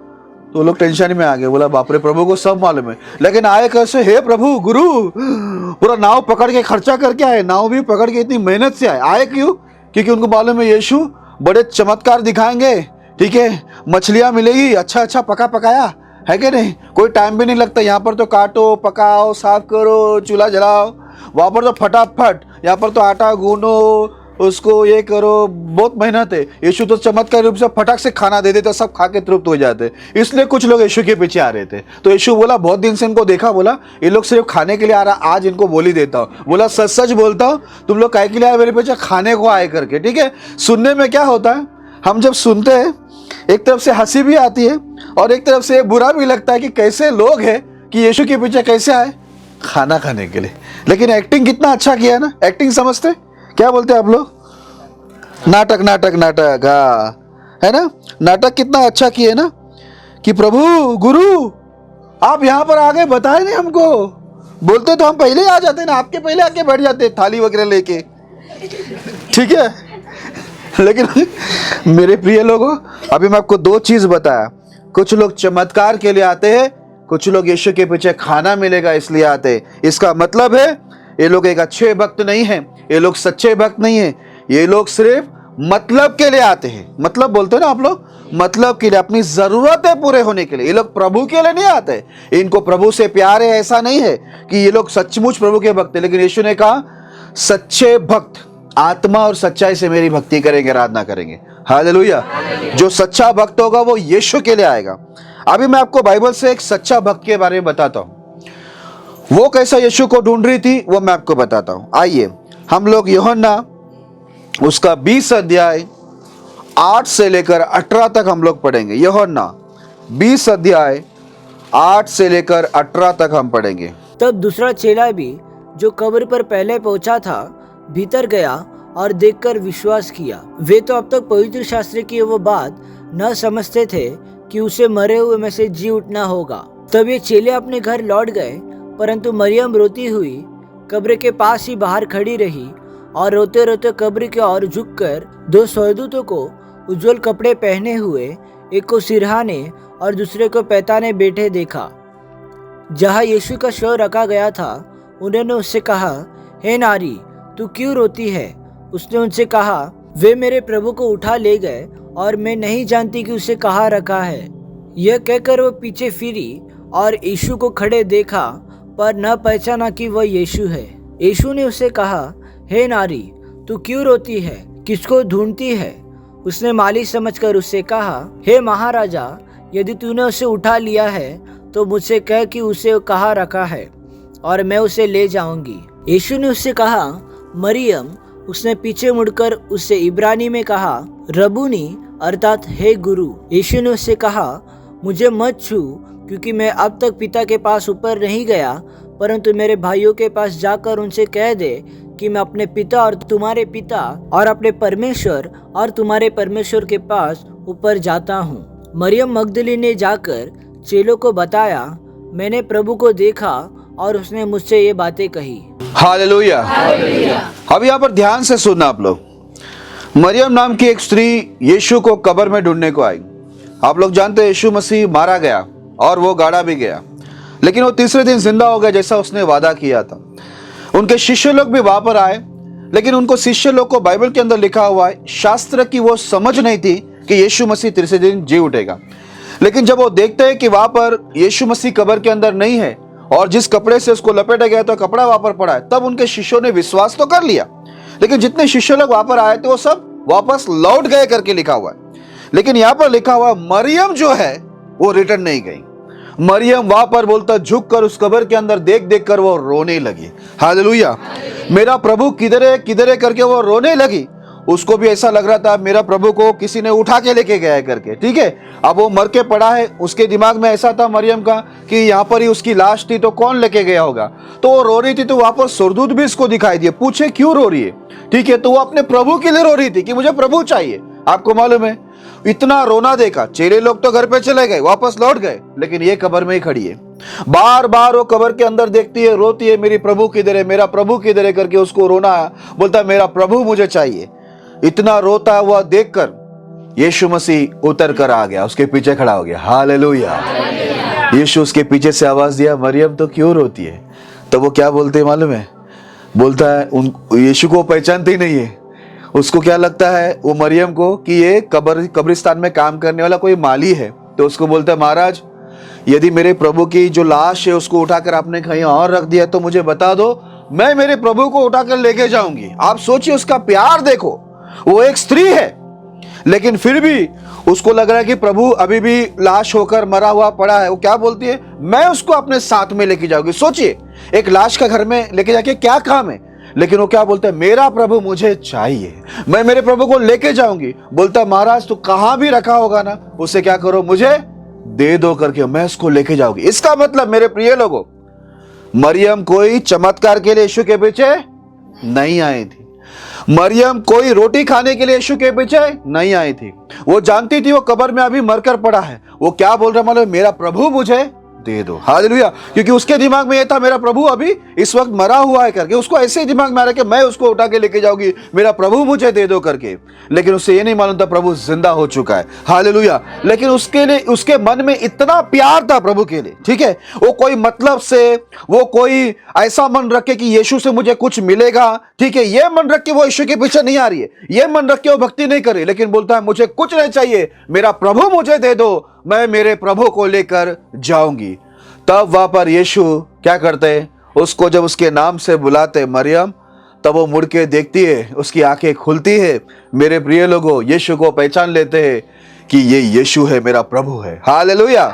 तो लोग टेंशन में आ गए। बोला बाप रे, प्रभु को सब मालूम है, लेकिन आए कैसे? हे प्रभु, गुरु, पूरा नाव पकड़ के खर्चा करके आए, नाव भी पकड़ के इतनी मेहनत से आए क्यों? क्योंकि उनको मालूम है यीशु बड़े चमत्कार दिखाएंगे, ठीक है, मछलियां मिलेगी, अच्छा अच्छा पका पकाया है कि नहीं, कोई टाइम भी नहीं लगता। यहाँ पर तो काटो, पकाओ, साफ करो, चूल्हा जलाओ, वहाँ पर तो फटाफट, यहाँ पर तो आटा गूंदो, उसको ये करो, बहुत मेहनत है। यीशु तो चमत्कार रूप से फटाक से खाना दे देता, सब खा के तृप्त हो जाते। इसलिए कुछ लोग यीशु के पीछे आ रहे थे। तो यीशु बोला बहुत दिन से इनको देखा, बोला ये लोग सिर्फ खाने के लिए आ रहा, आज इनको बोल ही देता हूँ। बोला सच सच बोलता हूँ, तुम लोग काहे के लिए आए मेरे पीछे? खाने को आए करके। ठीक है, सुनने में क्या होता है, हम जब सुनते हैं एक तरफ से हंसी भी आती है और एक तरफ से बुरा भी लगता है कि कैसे लोग हैं कि यीशु के पीछे कैसे आए? खाना खाने के लिए। लेकिन एक्टिंग कितना अच्छा किया ना, एक्टिंग समझते क्या बोलते हैं आप लोग? नाटक नाटक नाटक, हाँ, है ना, नाटक कितना अच्छा किए ना, कि प्रभु गुरु आप यहाँ पर आ गए, बताए नहीं हमको, बोलते तो हम पहले ही आ जाते ना, आपके पहले आके बैठ जाते थाली वगैरह लेके, ठीक है। लेकिन मेरे प्रिय लोगों, अभी मैं आपको 2 चीज बताया। कुछ लोग चमत्कार के लिए आते हैं, कुछ लोग यीशु के पीछे खाना मिलेगा इसलिए आते हैं। इसका मतलब है ये लोग एक अच्छे भक्त नहीं है, ये लोग सच्चे भक्त नहीं है, ये लोग सिर्फ मतलब के लिए आते हैं। मतलब बोलते हैं ना आप लोग, मतलब के लिए, अपनी जरूरतें पूरे होने के लिए। ये लोग प्रभु के लिए नहीं आते, इनको प्रभु से प्यार है ऐसा नहीं है कि ये लोग सचमुच प्रभु के भक्त है। लेकिन यीशु ने कहा सच्चे भक्त आत्मा और सच्चाई से मेरी भक्ति करेंगे, आराधना करेंगे। हालेलुया। जो सच्चा भक्त होगा वो यीशु के लिए आएगा। अभी मैं आपको बाइबल से एक सच्चा भक्त के बारे में बताता हूं। वो कैसा यीशु को ढूंढ रही थी वो मैं आपको बताता हूं। आइए हम लोग यूहन्ना उसका 20 अध्याय 8 से लेकर 18 तक हम लोग पढ़ेंगे। यूहन्ना 20 अध्याय 8 से लेकर 18 तक हम पढ़ेंगे। तब दूसरा चेला भी जो कब्र पर पहले पहुंचा था भीतर गया और देखकर विश्वास किया। वे तो अब तक पवित्र शास्त्र की वो बात न समझते थे कि उसे मरे हुए में से जी उठना होगा। तब ये चेले अपने घर लौट गए, परंतु मरियम रोती हुई कब्र के पास ही बाहर खड़ी रही और रोते रोते कब्र की ओर झुककर 2 स्वर्गदूतों को उज्जवल कपड़े पहने हुए, एक को सिरहाने और दूसरे को पैताने बैठे देखा। जहाँ यीशु का शव रखा गया था उन्होंने उससे कहा, हे नारी, तू क्यों रोती है? उसने उनसे कहा, वे मेरे प्रभु को उठा ले गए और मैं नहीं जानती कि उसे कहाँ रखा है। यह कहकर वो पीछे फिरी और यीशु को खड़े देखा, पर न पहचाना कि वह यीशु है। यीशु ने उसे कहा, हे नारी, तू क्यों रोती है? किसको ढूंढती है? उसने माली समझकर उससे कहा, हे महाराजा, यदि तूने उसे उठा लिया है तो मुझसे कह कि उसे कहाँ रखा है और मैं उसे ले जाऊंगी। यीशु ने उससे कहा, मरियम। उसने पीछे मुड़कर उससे इब्रानी में कहा, रबूनी, अर्थात हे गुरु। यीशु ने उससे कहा, मुझे मत छू, क्योंकि मैं अब तक पिता के पास ऊपर नहीं गया, परंतु मेरे भाइयों के पास जाकर उनसे कह दे कि मैं अपने पिता और तुम्हारे पिता और अपने परमेश्वर और तुम्हारे परमेश्वर के पास ऊपर जाता हूँ। मरियम मगदली ने जाकर चेलों को बताया, मैंने प्रभु को देखा और उसने मुझसे ये बातें कही। हालेलुया। अब यहाँ पर ध्यान से सुनना आप लोग। मरियम नाम की एक स्त्री यीशु को कब्र में ढूंढने को आई। आप लोग जानते हैं यीशु मसीह मारा गया और वो गाड़ा भी गया, लेकिन वो तीसरे दिन जिंदा हो गया जैसा उसने वादा किया था। उनके शिष्य लोग भी वहां पर आए, लेकिन उनको शिष्य लोग को बाइबल के अंदर लिखा हुआ है शास्त्र की वो समझ नहीं थी कि यीशु मसीह तीसरे दिन जी उठेगा। लेकिन जब वो देखते हैं कि वहां पर यीशु मसीह कब्र के अंदर नहीं है और जिस कपड़े से उसको लपेटा गया तो कपड़ा वहां पर पड़ा है, तब उनके शिष्यों ने विश्वास तो कर लिया। लेकिन जितने शिष्य लोग वहां पर आए थे वो सब वापस लौट गए करके लिखा हुआ है। लेकिन यहां पर लिखा हुआ मरियम जो है वो रिटर्न नहीं गई। मरियम वहां पर बोलता झुक कर उस कब्र के अंदर देख देख कर वो रोने लगी। हालेलुया। मेरा प्रभु किधर है करके वो रोने लगी। उसको भी ऐसा लग रहा था मेरा प्रभु को किसी ने उठा के लेके गया है करके, ठीक है। अब वो मर के पड़ा है, उसके दिमाग में ऐसा था मरियम का कि यहाँ पर ही उसकी लाश थी तो कौन लेके गया होगा। तो वो रो रही थी, तो वहां पर सुरदूत भी इसको दिखाई दिए, पूछे क्यों रो रही है, ठीक है। तो वो अपने प्रभु के लिए रो रही थी कि मुझे प्रभु चाहिए। आपको मालूम है इतना रोना देखा, चेले लोग तो घर पे चले गए, वापस लौट गए, लेकिन ये कब्र में ही खड़ी है। बार बार वो कब्र के अंदर देखती है, रोती है, मेरी प्रभु किधर है, मेरा प्रभु किधर है करके उसको रोना है। बोलता है मेरा प्रभु मुझे चाहिए। इतना रोता हुआ देखकर यीशु मसीह उतर कर आ गया, उसके पीछे खड़ा हो गया। हालेलुया। यीशु उसके पीछे से आवाज दिया, मरियम तो क्यों रोती है। तो वो क्या बोलते हैं मालूम है, बोलता है यीशु को पहचानते ही नहीं है। उसको क्या लगता है वो मरियम को कि ये कब्रिस्तान में काम करने वाला कोई माली है। तो उसको बोलता है महाराज, यदि मेरे प्रभु की जो लाश है उसको उठाकर आपने कहीं और रख दिया तो मुझे बता दो, मैं मेरे प्रभु को उठाकर लेके जाऊंगी। आप सोचिए उसका प्यार देखो, वो एक स्त्री है लेकिन फिर भी उसको लग रहा है कि प्रभु अभी भी लाश होकर मरा हुआ पड़ा है। वो क्या बोलती है, मैं उसको अपने साथ में लेके जाऊंगी। सोचिए एक लाश का घर में लेके जाके क्या काम है, लेकिन वो क्या बोलता है, मेरा प्रभु मुझे चाहिए, मैं मेरे प्रभु को लेके जाऊंगी। बोलता है महाराज तो कहां भी रखा होगा ना, उसे क्या करो मुझे दे दो करके मैं उसको लेके जाऊंगी। इसका मतलब मेरे प्रिय लोगों, मरियम कोई चमत्कार के लिए यीशु के पीछे नहीं आई थी। मरियम कोई रोटी खाने के लिए यीशु के पीछे नहीं आई थी। वो जानती थी वो कब्र में अभी मरकर पड़ा है। वो क्या बोल रहा मतलब, मेरा प्रभु मुझे दे दो। हालेलुया। क्योंकि उसके दिमाग में ये था मेरा प्रभु अभी इस वक्त मरा हुआ है करके, उसको ऐसे ही दिमाग में आ रहा है कि मैं उसको उठा के लेके जाऊंगी, मेरा प्रभु मुझे दे दो करके। लेकिन उससे ये नहीं मालूम था प्रभु जिंदा हो चुका है। हालेलुया। लेकिन उसके लिए उसके मन में इतना प्यार था प्रभु के लिए, ठीक है। वो कोई मतलब से, वो कोई ऐसा मन रखे कि यीशु से मुझे कुछ मिलेगा, ठीक है, ये मन रख के वो यीशु के पीछे नहीं आ रही है, ये मन रख के वो भक्ति नहीं कर रही, लेकिन बोलता है मुझे कुछ नहीं चाहिए, मेरा प्रभु मुझे दे दो, मैं मेरे प्रभु को लेकर जाऊंगी। तब वहां पर यीशु क्या करते हैं, उसको जब उसके नाम से बुलाते मरियम, तब वो मुड़ के देखती है, उसकी आंखें खुलती है। मेरे प्रिय लोगों, यीशु को पहचान लेते हैं कि ये यीशु है, मेरा प्रभु है। हालेलुया।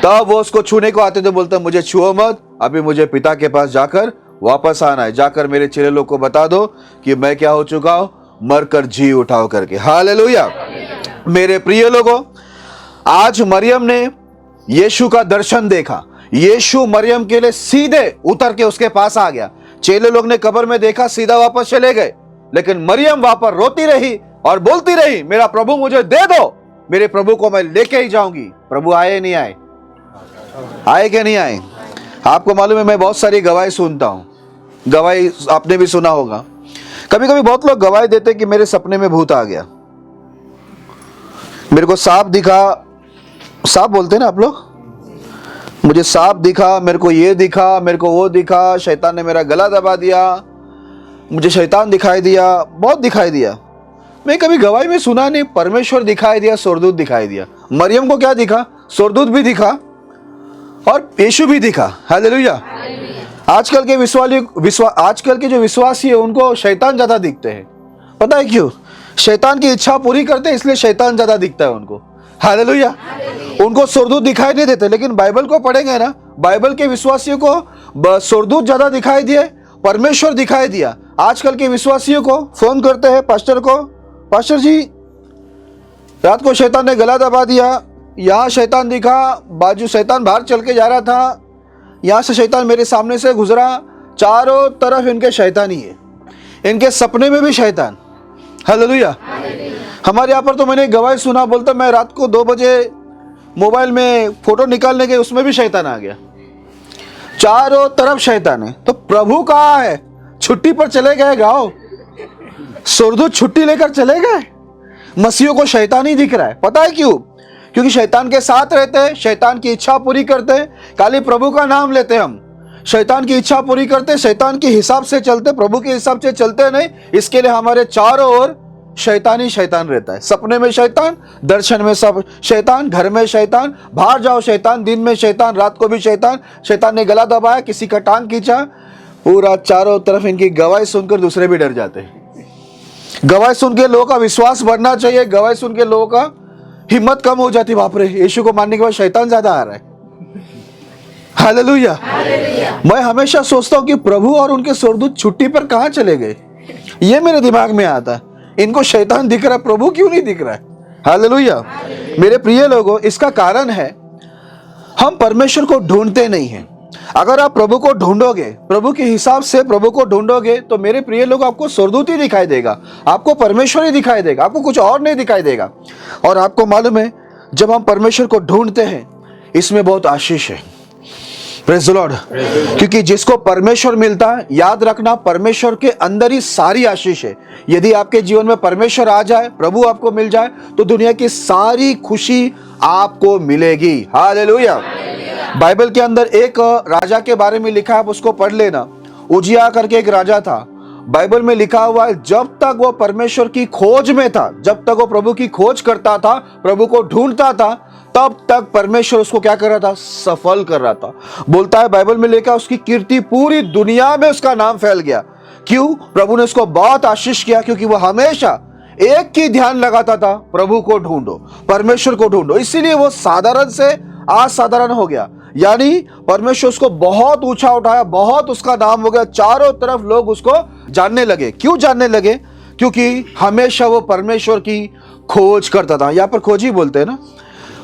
तब वो उसको छूने को आते तो बोलता मुझे छुओ मत, अभी मुझे पिता के पास जाकर वापस आना है, जाकर मेरे चेले लोग को बता दो कि मैं क्या हो चुका हूं, मरकर जी उठाओ करके। हालेलुया। मेरे प्रिय लोगों, आज मरियम ने यीशु का दर्शन देखा। यीशु मरियम के लिए सीधे उतर के उसके पास आ गया। चेले लोग ने कब्र में देखा, सीधा वापस चले गए, लेकिन मरियम वहां पर रोती रही और बोलती रही, मेरा प्रभु मुझे दे दो, मेरे प्रभु को मैं लेके ही जाऊंगी। प्रभु आए नहीं आए, आए कि नहीं आए। आपको मालूम है मैं बहुत सारी गवाही सुनता हूं, गवाही आपने भी सुना होगा। कभी कभी बहुत लोग गवाही देते कि मेरे सपने में भूत आ गया, मेरे को सांप दिखा, सांप बोलते ना आप लोग, मुझे सांप दिखा, मेरे को ये दिखा, मेरे को वो दिखा, शैतान ने मेरा गला दबा दिया, मुझे शैतान दिखाई दिया, बहुत दिखाई दिया। मैं कभी गवाही में सुना नहीं परमेश्वर दिखाई दिया, स्वर्गदूत दिखाई दिया। मरियम को क्या दिखा, स्वर्गदूत भी दिखा और यीशु भी दिखा। हालेलुया। आजकल के जो विश्वासी है उनको शैतान ज्यादा दिखते हैं। पता है क्यों? शैतान की इच्छा पूरी करते हैं, इसलिए शैतान ज्यादा दिखता है उनको। हालेलुया। उनको स्वर्गदूत दिखाई नहीं देते, लेकिन बाइबल को पढ़ेंगे ना, बाइबल के विश्वासियों को स्वर्गदूत ज्यादा दिखाई दिए, परमेश्वर दिखाई दिया। आजकल के विश्वासियों को फोन करते हैं पास्टर को, पास्टर जी रात को शैतान ने गला दबा दिया, यहाँ शैतान दिखा, बाजू शैतान बाहर चल के जा रहा था, यहाँ से शैतान मेरे सामने से गुजरा, चारों तरफ इनके शैतानी है। इनके सपने में भी शैतान। हालेलुया। हमारे यहाँ पर तो मैंने एक गवाही सुना, बोलता मैं रात को 2 बजे मोबाइल में फोटो निकालने गए, उसमें भी शैतान आ गया। चारों तरफ शैतान है। तो प्रभु कहाँ है? छुट्टी पर चले गए गाँव, सुरदूत छुट्टी लेकर चले गए। मसीहों को शैतान ही दिख रहा है। पता है क्यों? क्योंकि शैतान के साथ रहते हैं, शैतान की इच्छा पूरी करते हैं। खाली प्रभु का नाम लेते हम, शैतान की इच्छा पूरी करते, शैतान के हिसाब से चलते, प्रभु के हिसाब से चलते नहीं। इसके लिए हमारे चारों ओर शैतान ही शैतान रहता है। सपने में शैतान, दर्शन में सब शैतान, घर में शैतान, बाहर जाओ शैतान, दिन में शैतान, रात को भी शैतान। शैतान ने गला दबाया, किसी का टांग खींचा, पूरा चारों तरफ इनकी गवाही सुनकर दूसरे भी डर जाते हैं। गवाही सुन के लोगों का विश्वास बढ़ना चाहिए। गवाही सुन के लोगों का हिम्मत कम हो जाती, बाप रे यीशु को मानने के बाद शैतान ज्यादा आ रहा है। हालेलुया। मैं हमेशा सोचता हूं कि प्रभु और उनके स्वर्गदूत छुट्टी पर कहां चले गए, ये मेरे दिमाग में आता है। इनको शैतान दिख रहा है, प्रभु क्यों नहीं दिख रहा है? हालेलुया। मेरे प्रिय लोगों, इसका कारण है हम परमेश्वर को ढूंढते नहीं हैं। अगर आप प्रभु को ढूंढोगे, प्रभु के हिसाब से प्रभु को ढूंढोगे, तो मेरे प्रिय लोग आपको स्वर्गदूत ही दिखाई देगा, आपको परमेश्वर ही दिखाई देगा, आपको कुछ और नहीं दिखाई देगा। और आपको मालूम है, जब हम परमेश्वर को ढूंढते हैं, इसमें बहुत आशीष है। Praise the Lord. क्योंकि जिसको परमेश्वर मिलता है, याद रखना, परमेश्वर के अंदर ही सारी आशीष है। यदि आपके जीवन में परमेश्वर आ जाए, प्रभु आपको मिल जाए, तो दुनिया की सारी खुशी आपको मिलेगी। हालेलुया। बाइबल के अंदर एक राजा के बारे में लिखा है, आप उसको पढ़ लेना। उजिया करके एक राजा था। बाइबल में लिखा हुआ है, जब तक वो परमेश्वर की खोज में था, जब तक वो प्रभु की खोज करता था, प्रभु को ढूंढता था, तब तक परमेश्वर उसको क्या कर रहा था? सफल कर रहा था। बोलता है बाइबल में लिखा, उसकी कीर्ति पूरी दुनिया में उसका नाम फैल गया। क्यों? प्रभु ने उसको बहुत आशीष किया, क्योंकि वो हमेशा एक ही ध्यान लगाता था, प्रभु को ढूंढो, परमेश्वर को ढूंढो। इसीलिए वो साधारण से असाधारण हो गया। यानी परमेश्वर उसको बहुत ऊंचा उठाया, बहुत उसका नाम हो गया, चारों तरफ लोग उसको जानने लगे। क्यों जानने लगे? क्योंकि हमेशा वो परमेश्वर की खोज करता था। यहाँ पर खोज ही बोलते हैं ना,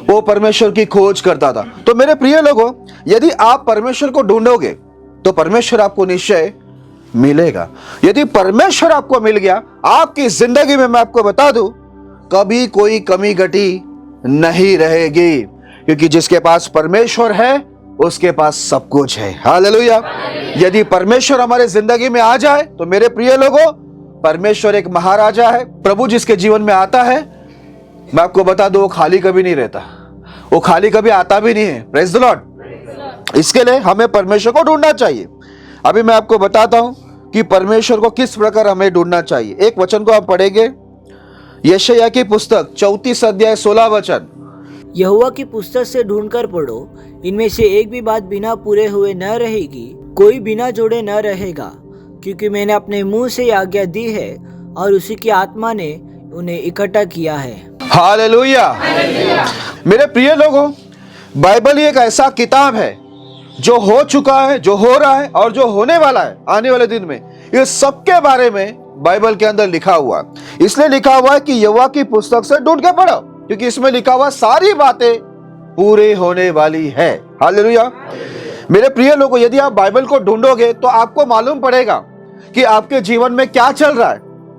वो परमेश्वर की खोज करता था। तो मेरे प्रिय लोगों, यदि आप परमेश्वर को ढूंढोगे, तो परमेश्वर आपको निश्चय मिलेगा। यदि परमेश्वर आपको मिल गया, आपकी जिंदगी में मैं आपको बता दूं, कभी कोई कमी घटी नहीं रहेगी। क्योंकि जिसके पास परमेश्वर है, उसके पास सब कुछ है। हालेलुया। यदि परमेश्वर हमारे जिंदगी में आ जाए, तो मेरे प्रिय लोगों, परमेश्वर एक महाराजा है। प्रभु जिसके जीवन में आता है, मैं आपको बता दूं, वो खाली कभी नहीं रहता, वो खाली कभी आता भी नहीं है। Praise the Lord. इसके लिए हमें परमेश्वर को ढूंढना चाहिए। अभी मैं आपको बताता हूं कि परमेश्वर को किस प्रकार हमें ढूंढना चाहिए। एक वचन को आप पढ़ेंगे, यशायाह की पुस्तक 34 अध्याय 16 वचन। यहोवा की पुस्तक से ढूंढकर पढ़ो, इनमें से एक भी बात बिना पूरे हुए न रहेगी, कोई बिना जोड़े न रहेगा, क्योंकि मैंने अपने मुंह से आज्ञा दी है और उसी की आत्मा ने उन्हें इकट्ठा किया है। हालेलुया। मेरे प्रिय लोगों, बाइबल ही एक ऐसा किताब है जो हो चुका है, जो हो रहा है और जो होने वाला है आने वाले दिन में। ये सबके बारे में बाइबल के अंदर लिखा हुआ, इसलिए लिखा हुआ है कि यहोवा की पुस्तक से ढूंढ के पढ़ो, क्योंकि इसमें लिखा हुआ सारी बातें पूरे होने वाली है। हालेलुया। मेरे प्रिय लोगों, यदि आप बाइबल को ढूंढोगे, तो आपको मालूम पड़ेगा कि आपके जीवन में क्या चल रहा है।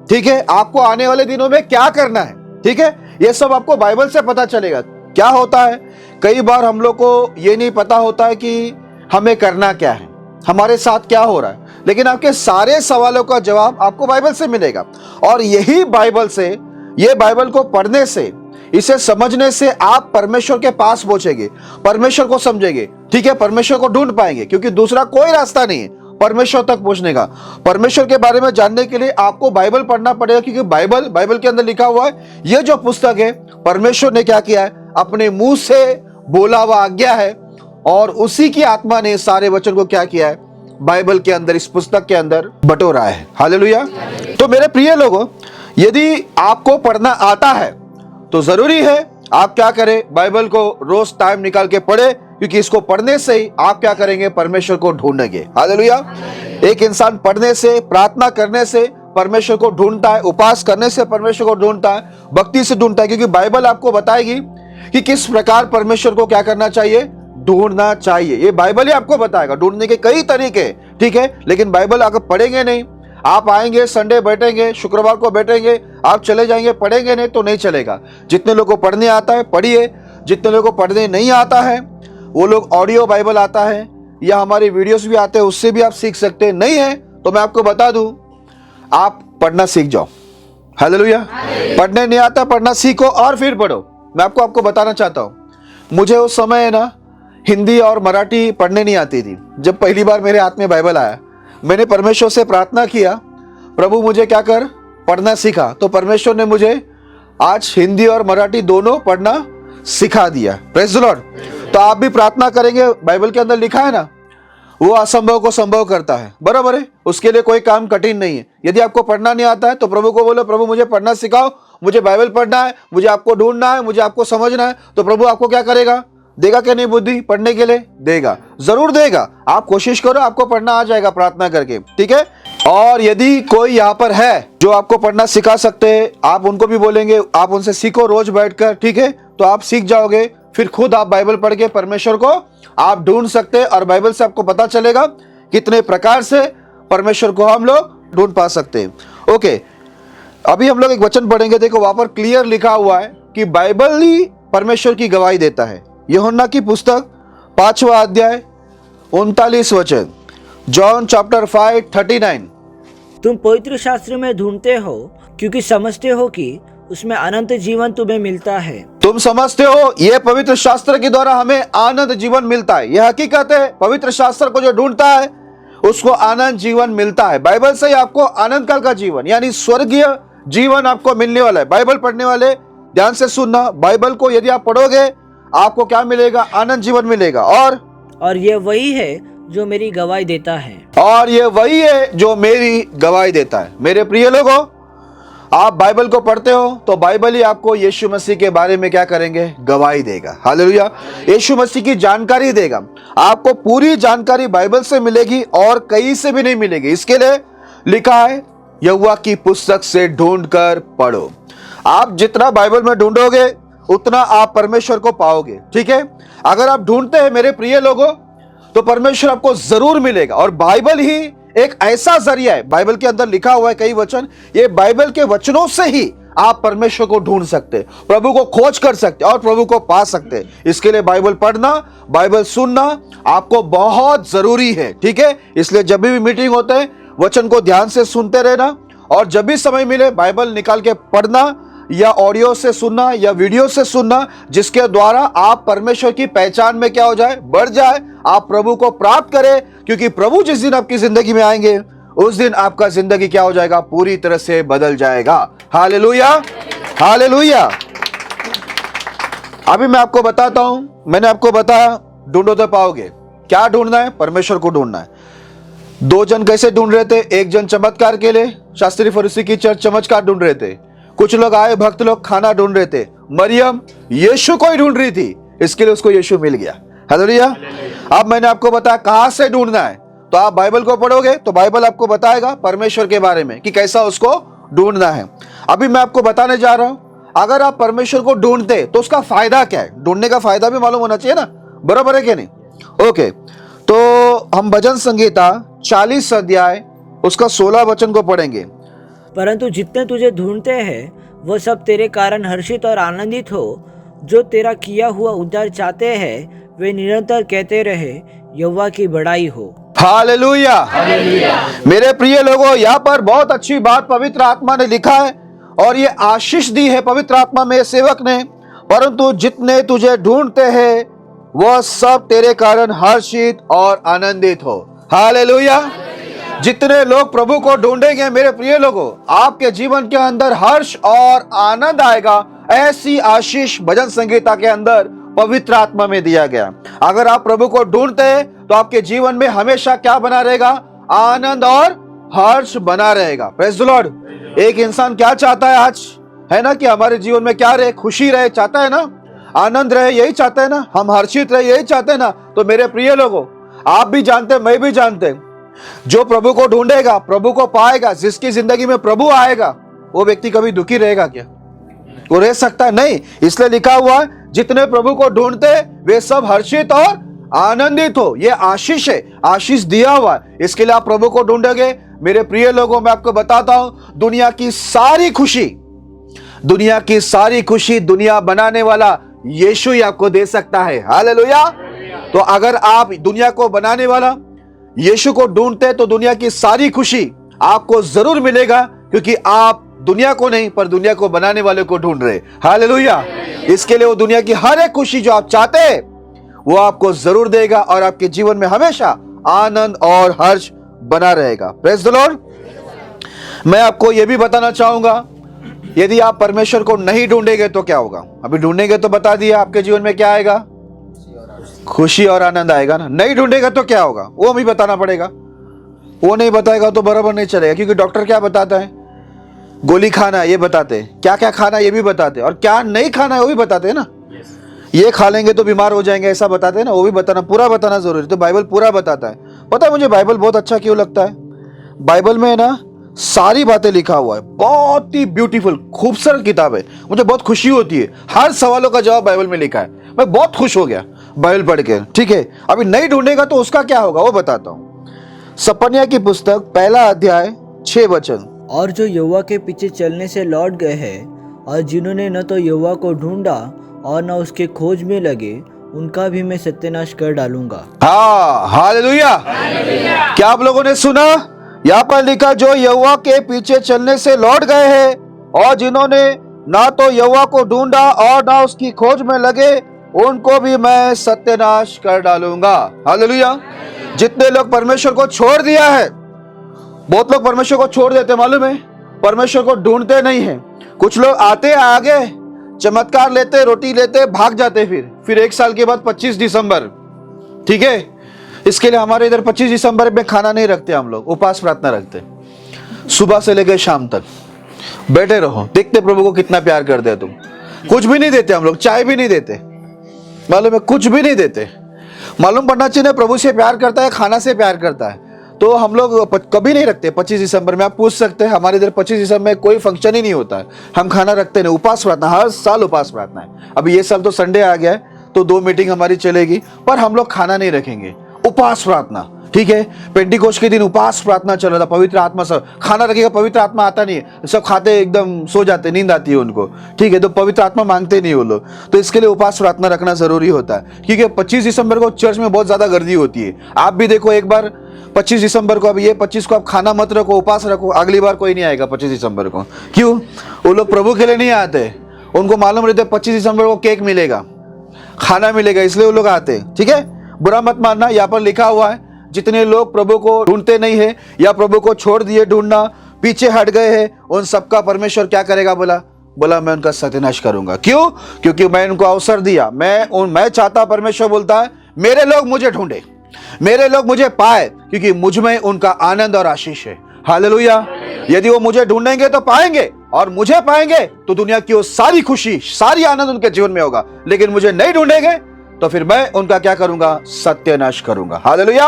ठीक है, आपको आने वाले दिनों में क्या करना है। ठीक है, ये सब आपको बाइबल से पता चलेगा। क्या होता है, कई बार हम लोग को ये नहीं पता होता है कि हमें करना क्या है, हमारे साथ क्या हो रहा है, लेकिन आपके सारे सवालों का जवाब आपको बाइबल से मिलेगा। और यही बाइबल से, ये बाइबल को पढ़ने से, इसे समझने से आप परमेश्वर के पास पहुंचेंगे, परमेश्वर को समझेंगे। ठीक है, परमेश्वर को ढूंढ पाएंगे, क्योंकि दूसरा कोई रास्ता नहीं है परमेश्वर तक पहुंचने का। परमेश्वर के बारे में जानने के लिए आपको बाइबल पढ़ना पड़ेगा, क्योंकि बाइबल के अंदर लिखा हुआ है, ये जो पुस्तक है, परमेश्वर ने क्या किया है? अपने मुंह से बोला हुआ आज्ञा है, और उसी की आत्मा ने सारे वचन को क्या किया है? बाइबल के अंदर, इस पुस्तक के अंदर बटोरा है। हालेलुया। तो मेरे प्रिय लोगों, यदि आपको पढ़ना आता है, तो जरूरी है आप क्या करें? बाइबल को रोज टाइम निकाल के पढ़े, क्योंकि इसको पढ़ने से ही आप क्या करेंगे? परमेश्वर को ढूंढेंगे। हालेलुया। एक इंसान पढ़ने से, प्रार्थना करने से परमेश्वर को ढूंढता है, उपास करने से परमेश्वर को ढूंढता है, भक्ति से ढूंढता है, क्योंकि बाइबल आपको बताएगी कि किस प्रकार परमेश्वर को क्या करना चाहिए? ढूंढना चाहिए। ये बाइबल ही आपको बताएगा। ढूंढने के कई तरीके, ठीक है, लेकिन बाइबल अगर पढ़ेंगे नहीं, आप आएंगे, संडे बैठेंगे, शुक्रवार को बैठेंगे, आप चले जाएंगे, पढ़ेंगे नहीं तो नहीं चलेगा। जितने लोगों को पढ़ने आता है पढ़िए, जितने लोगों को पढ़ने नहीं आता है वो लोग ऑडियो बाइबल आता है या हमारे वीडियोस भी आते हैं, उससे भी आप सीख सकते हैं। नहीं है तो मैं आपको बता दूं, आप पढ़ना सीख जाओ। हालेलुया। पढ़ने नहीं आता, पढ़ना सीखो और फिर पढ़ो। मैं आपको बताना चाहता हूं, मुझे उस समय ना हिंदी और मराठी पढ़ने नहीं आती थी। जब पहली बार मेरे हाथ में बाइबल आया, मैंने परमेश्वर से प्रार्थना किया, प्रभु मुझे क्या कर, पढ़ना सीखा। तो परमेश्वर ने मुझे आज हिंदी और मराठी दोनों पढ़ना सिखा दिया। Praise the Lord. तो आप भी प्रार्थना करेंगे, बाइबल के अंदर लिखा है ना, वो असंभव को संभव करता है। बराबर है, उसके लिए कोई काम कठिन नहीं है। यदि आपको पढ़ना नहीं आता है तो प्रभु को बोलो, प्रभु मुझे पढ़ना सिखाओ, मुझे बाइबल पढ़ना है, मुझे आपको ढूंढना है, मुझे आपको समझना है। तो प्रभु आपको क्या करेगा, देगा कि नहीं बुद्धि पढ़ने के लिए? देगा, जरूर देगा। आप कोशिश करो, आपको पढ़ना आ जाएगा प्रार्थना करके, ठीक है। और यदि कोई यहाँ पर है जो आपको पढ़ना सिखा सकते हैं, आप उनको भी बोलेंगे, आप उनसे सीखो रोज बैठकर, ठीक है। तो आप सीख जाओगे, फिर खुद आप बाइबल पढ़ के परमेश्वर को आप ढूंढ सकते हैं और बाइबल से आपको पता चलेगा कितने प्रकार से परमेश्वर को हम लोग ढूंढ पा सकते हैं। ओके, अभी हम लोग एक वचन पढ़ेंगे। देखो वहां पर क्लियर लिखा हुआ है कि बाइबल ही परमेश्वर की गवाही देता है। यूहन्ना की पुस्तक 5वां अध्याय 39 वचन, जॉन चैप्टर 5:39। तुम पवित्र शास्त्र में ढूंढते हो क्योंकि समझते हो कि उसमें अनंत जीवन तुम्हें मिलता है। तुम समझते हो ये पवित्र शास्त्र के द्वारा हमें आनंद जीवन मिलता है। यह हकीकत है, पवित्र शास्त्र को जो ढूंढता है उसको आनंद जीवन मिलता है। बाइबल से ही आपको आनंद काल का जीवन यानी स्वर्गीय जीवन आपको मिलने वाला है। बाइबल पढ़ने वाले ध्यान से सुनना, बाइबल को यदि आप पढ़ोगे आपको क्या मिलेगा, आनंद जीवन मिलेगा। और ये वही है जो मेरी गवाही देता है। और ये वही है जो मेरी गवाही देता है। मेरे प्रिय लोगों, आप बाइबल को पढ़ते हो तो बाइबल ही आपको यीशु मसीह के बारे में क्या करेंगे, गवाही देगा। हालेलुया। यीशु मसीह की जानकारी देगा। आपको पूरी जानकारी बाइबल से मिलेगी और कहीं से भी नहीं मिलेगी। इसके लिए लिखा है, यहोवा की पुस्तक से ढूंढकर पढ़ो। आप जितना बाइबल में ढूंढोगे उतना आप परमेश्वर को पाओगे, ठीक है। अगर आप ढूंढते हैं मेरे प्रिय लोगों तो परमेश्वर आपको जरूर मिलेगा। और बाइबल ही एक ऐसा जरिया है, बाइबल के अंदर लिखा हुआ है कई वचन, ये बाइबल के वचनों से ही आप परमेश्वर को ढूंढ सकते, प्रभु को खोज कर सकते और प्रभु को पा सकते। इसके लिए बाइबल पढ़ना, बाइबल सुनना आपको बहुत जरूरी है, ठीक है। इसलिए जब भी मीटिंग होते हैं वचन को ध्यान से सुनते रहना और जब भी समय मिले बाइबल निकाल के पढ़ना या ऑडियो से सुनना या वीडियो से सुनना, जिसके द्वारा आप परमेश्वर की पहचान में क्या हो जाए, बढ़ जाए, आप प्रभु को प्राप्त करें। क्योंकि प्रभु जिस दिन आपकी जिंदगी में आएंगे उस दिन आपका जिंदगी क्या हो जाएगा, पूरी तरह से बदल जाएगा। Hallelujah, hallelujah. अभी मैं आपको बताता हूं, मैंने आपको बताया ढूंढो तो पाओगे। क्या ढूंढना है, परमेश्वर को ढूंढना है। 2 जन कैसे ढूंढ रहे थे, एक जन चमत्कार के लिए, शास्त्री फरीसी की चर्च चमत्कार ढूंढ रहे थे। कुछ लोग आए, भक्त लोग खाना ढूंढ रहे थे। मरियम यीशु को ही ढूंढ रही थी, इसके लिए उसको यीशु मिल गया। हालेलुया। अब मैंने आपको बताया कहां से ढूंढना है, तो आप बाइबल को पढ़ोगे तो बाइबल आपको बताएगा परमेश्वर के बारे में कि कैसा उसको ढूंढना है। अभी मैं आपको बताने जा रहा हूं, अगर आप परमेश्वर को ढूंढते तो उसका फायदा क्या है, ढूंढने का फायदा भी मालूम होना चाहिए ना, बराबर है कि नहीं। ओके, तो हम भजन संगीता 40 अध्याय उसका 16 वचन को पढ़ेंगे। परंतु जितने तुझे ढूंढते हैं वो सब तेरे कारण हर्षित और आनंदित हो, जो तेरा किया हुआ उद्धार चाहते हैं वे निरंतर कहते रहे, यहोवा की बड़ाई हो। हालेलुया। मेरे प्रिय लोगों, यहाँ पर बहुत अच्छी बात पवित्र आत्मा ने लिखा है और ये आशीष दी है पवित्र आत्मा में सेवक ने। परंतु जितने तुझे ढूंढते हैं वह सब तेरे कारण हर्षित और आनंदित हो। हालेलुया। जितने लोग प्रभु को ढूंढेंगे मेरे प्रिय लोगों, आपके जीवन के अंदर हर्ष और आनंद आएगा। ऐसी आशीष भजन संगीता के अंदर पवित्र आत्मा में दिया गया। अगर आप प्रभु को ढूंढते हैं तो आपके जीवन में हमेशा क्या बना रहेगा, आनंद और हर्ष बना रहेगा। Praise the Lord. एक इंसान क्या चाहता है आज, है ना, कि हमारे जीवन में क्या रहे, खुशी रहे, चाहता है ना, आनंद रहे, यही चाहते हैं ना, हम हर्षित रहे, यही चाहते हैं ना। तो मेरे प्रिय लोगों, आप भी जानते, मैं भी जानते, जो प्रभु को ढूंढेगा प्रभु को पाएगा। जिसकी जिंदगी में प्रभु आएगा वो व्यक्ति कभी दुखी रहेगा क्या, वो रह सकता है? नहीं। इसलिए लिखा हुआ है, जितने प्रभु को ढूंढते वे सब हर्षित और आनंदित हो। ये आशीष है, आशीष दिया हुआ है। इसके लिए आप प्रभु को ढूंढोगे, मेरे प्रिय लोगों, मैं आपको बताता हूं, दुनिया की सारी खुशी दुनिया बनाने वाला यीशु ही आपको दे सकता है। हालेलुया। तो अगर आप दुनिया को बनाने वाला यीशु को ढूंढते हैं तो दुनिया की सारी खुशी आपको जरूर मिलेगा, क्योंकि आप दुनिया को नहीं पर दुनिया को बनाने वाले को ढूंढ रहे। हालेलुया। इसके लिए वो दुनिया की हर एक खुशी जो आप चाहते हैं वो आपको जरूर देगा और आपके जीवन में हमेशा आनंद और हर्ष बना रहेगा। Praise the Lord. मैं आपको यह भी बताना चाहूंगा, यदि आप परमेश्वर को नहीं ढूंढेंगे तो क्या होगा। अभी ढूंढेंगे तो बता दिया, आपके जीवन में क्या आएगा, खुशी और आनंद आएगा ना। नहीं ढूंढेगा तो क्या होगा वो हमें बताना पड़ेगा। वो नहीं बताएगा तो बराबर नहीं चलेगा, क्योंकि डॉक्टर क्या बताता है, गोली खाना है ये बताते हैं, क्या क्या खाना है ये भी बताते हैं, और क्या नहीं खाना है वो भी बताते हैं ना। ये खा लेंगे तो बीमार हो जाएंगे ऐसा बताते हैं ना, वो भी बताना, पूरा बताना जरूरी। तो बाइबल पूरा बताता है। पता है मुझे बाइबल बहुत अच्छा क्यों लगता है, बाइबल में ना सारी बातें लिखा हुआ है, बहुत ही ब्यूटीफुल खूबसूरत किताब है। मुझे बहुत खुशी होती है, हर सवालों का जवाब बाइबल में लिखा है। मैं बहुत खुश हो गया बाइबल पढ़ के। ठीक है, अभी नहीं ढूंढेगा तो उसका क्या होगा वो बताता हूँ। सपन्या की पुस्तक 1 अध्याय 6 वचन। और जो यहोवा के पीछे चलने से लौट गए हैं और जिन्होंने न तो यहोवा को ढूंढा और न उसके खोज में लगे, उनका भी मैं सत्यानाश कर डालूंगा। हाँ, हालेलुया। क्या आप लोगों ने सुना? यहाँ पर लिखा, जो यहोवा के पीछे चलने से लौट गए हैं और जिन्होंने ना तो यहोवा को ढूंढा और ना उसकी खोज में लगे, उनको भी मैं सत्यानाश कर डालूंगा। हालेलुया। जितने लोग परमेश्वर को छोड़ दिया है, बहुत लोग परमेश्वर को छोड़ देते मालूम है, परमेश्वर को ढूंढते नहीं है। कुछ लोग आते आगे, चमत्कार लेते, रोटी लेते, भाग जाते, फिर 1 साल के बाद 25 दिसंबर, ठीक है, इसके लिए हमारे इधर 25 दिसंबर में खाना नहीं रखते, हम लोग उपवास प्रार्थना रखते। सुबह से लेकर शाम तक बैठे रहो, देखते प्रभु को कितना प्यार करते हैं तुम। कुछ भी नहीं देते हम लोग, चाय भी नहीं देते, मालूम है, कुछ भी नहीं देते। मालूम पड़ना चाहिए प्रभु से प्यार करता है, खाना से प्यार करता है। तो हम लोग कभी नहीं रखते 25 दिसंबर में। आप पूछ सकते हैं, हमारे इधर 25 दिसंबर में कोई फंक्शन ही नहीं होता है, हम खाना रखते नहीं। उपवास प्रार्थना, हर साल उपवास प्रार्थना है। अभी ये साल तो संडे आ गया है तो 2 मीटिंग हमारी चलेगी, पर हम लोग खाना नहीं रखेंगे, उपवास प्रार्थना। ठीक है, पेंटिकोस्ट के दिन उपवास प्रार्थना चल रहा था, पवित्र आत्मा सब खाना रखेगा, पवित्र आत्मा आता नहीं है, सब खाते एकदम सो जाते, नींद आती है उनको। ठीक है, तो पवित्र आत्मा मांगते नहीं वो लोग, तो इसके लिए उपवास प्रार्थना रखना जरूरी होता है। क्योंकि 25 दिसंबर को चर्च में बहुत ज्यादा गर्दी होती है। आप भी देखो एक बार 25 दिसंबर को, अभी ये 25 को आप खाना मत रखो, उपवास रखो, अगली बार कोई नहीं आएगा 25 दिसंबर को। क्यों? वो लोग प्रभु के लिए नहीं आते, उनको मालूम रहता है 25 दिसंबर को केक मिलेगा, खाना मिलेगा, इसलिए वो लोग आते। ठीक है, बुरा मत मानना, यहाँ पर लिखा हुआ है, जितने लोग प्रभु को ढूंढते नहीं है या प्रभु को छोड़ दिए ढूंढना, पीछे हट गए हैं, उन सबका परमेश्वर क्या करेगा? बोला मैं उनका सत्यानाश करूंगा। क्यों? क्योंकि मैं उनको अवसर दिया। मैं चाहता, परमेश्वर बोलता है, मेरे लोग मुझे ढूंढे, मेरे लोग मुझे पाए, क्योंकि मुझ में उनका आनंद और आशीष है। हालेलुया। यदि वो मुझे ढूंढेंगे तो पाएंगे, और मुझे पाएंगे तो दुनिया की वो सारी खुशी, सारी आनंद उनके जीवन में होगा। लेकिन मुझे नहीं ढूंढेंगे तो फिर मैं उनका क्या करूंगा? सत्यानाश करूंगा। हालेलुया।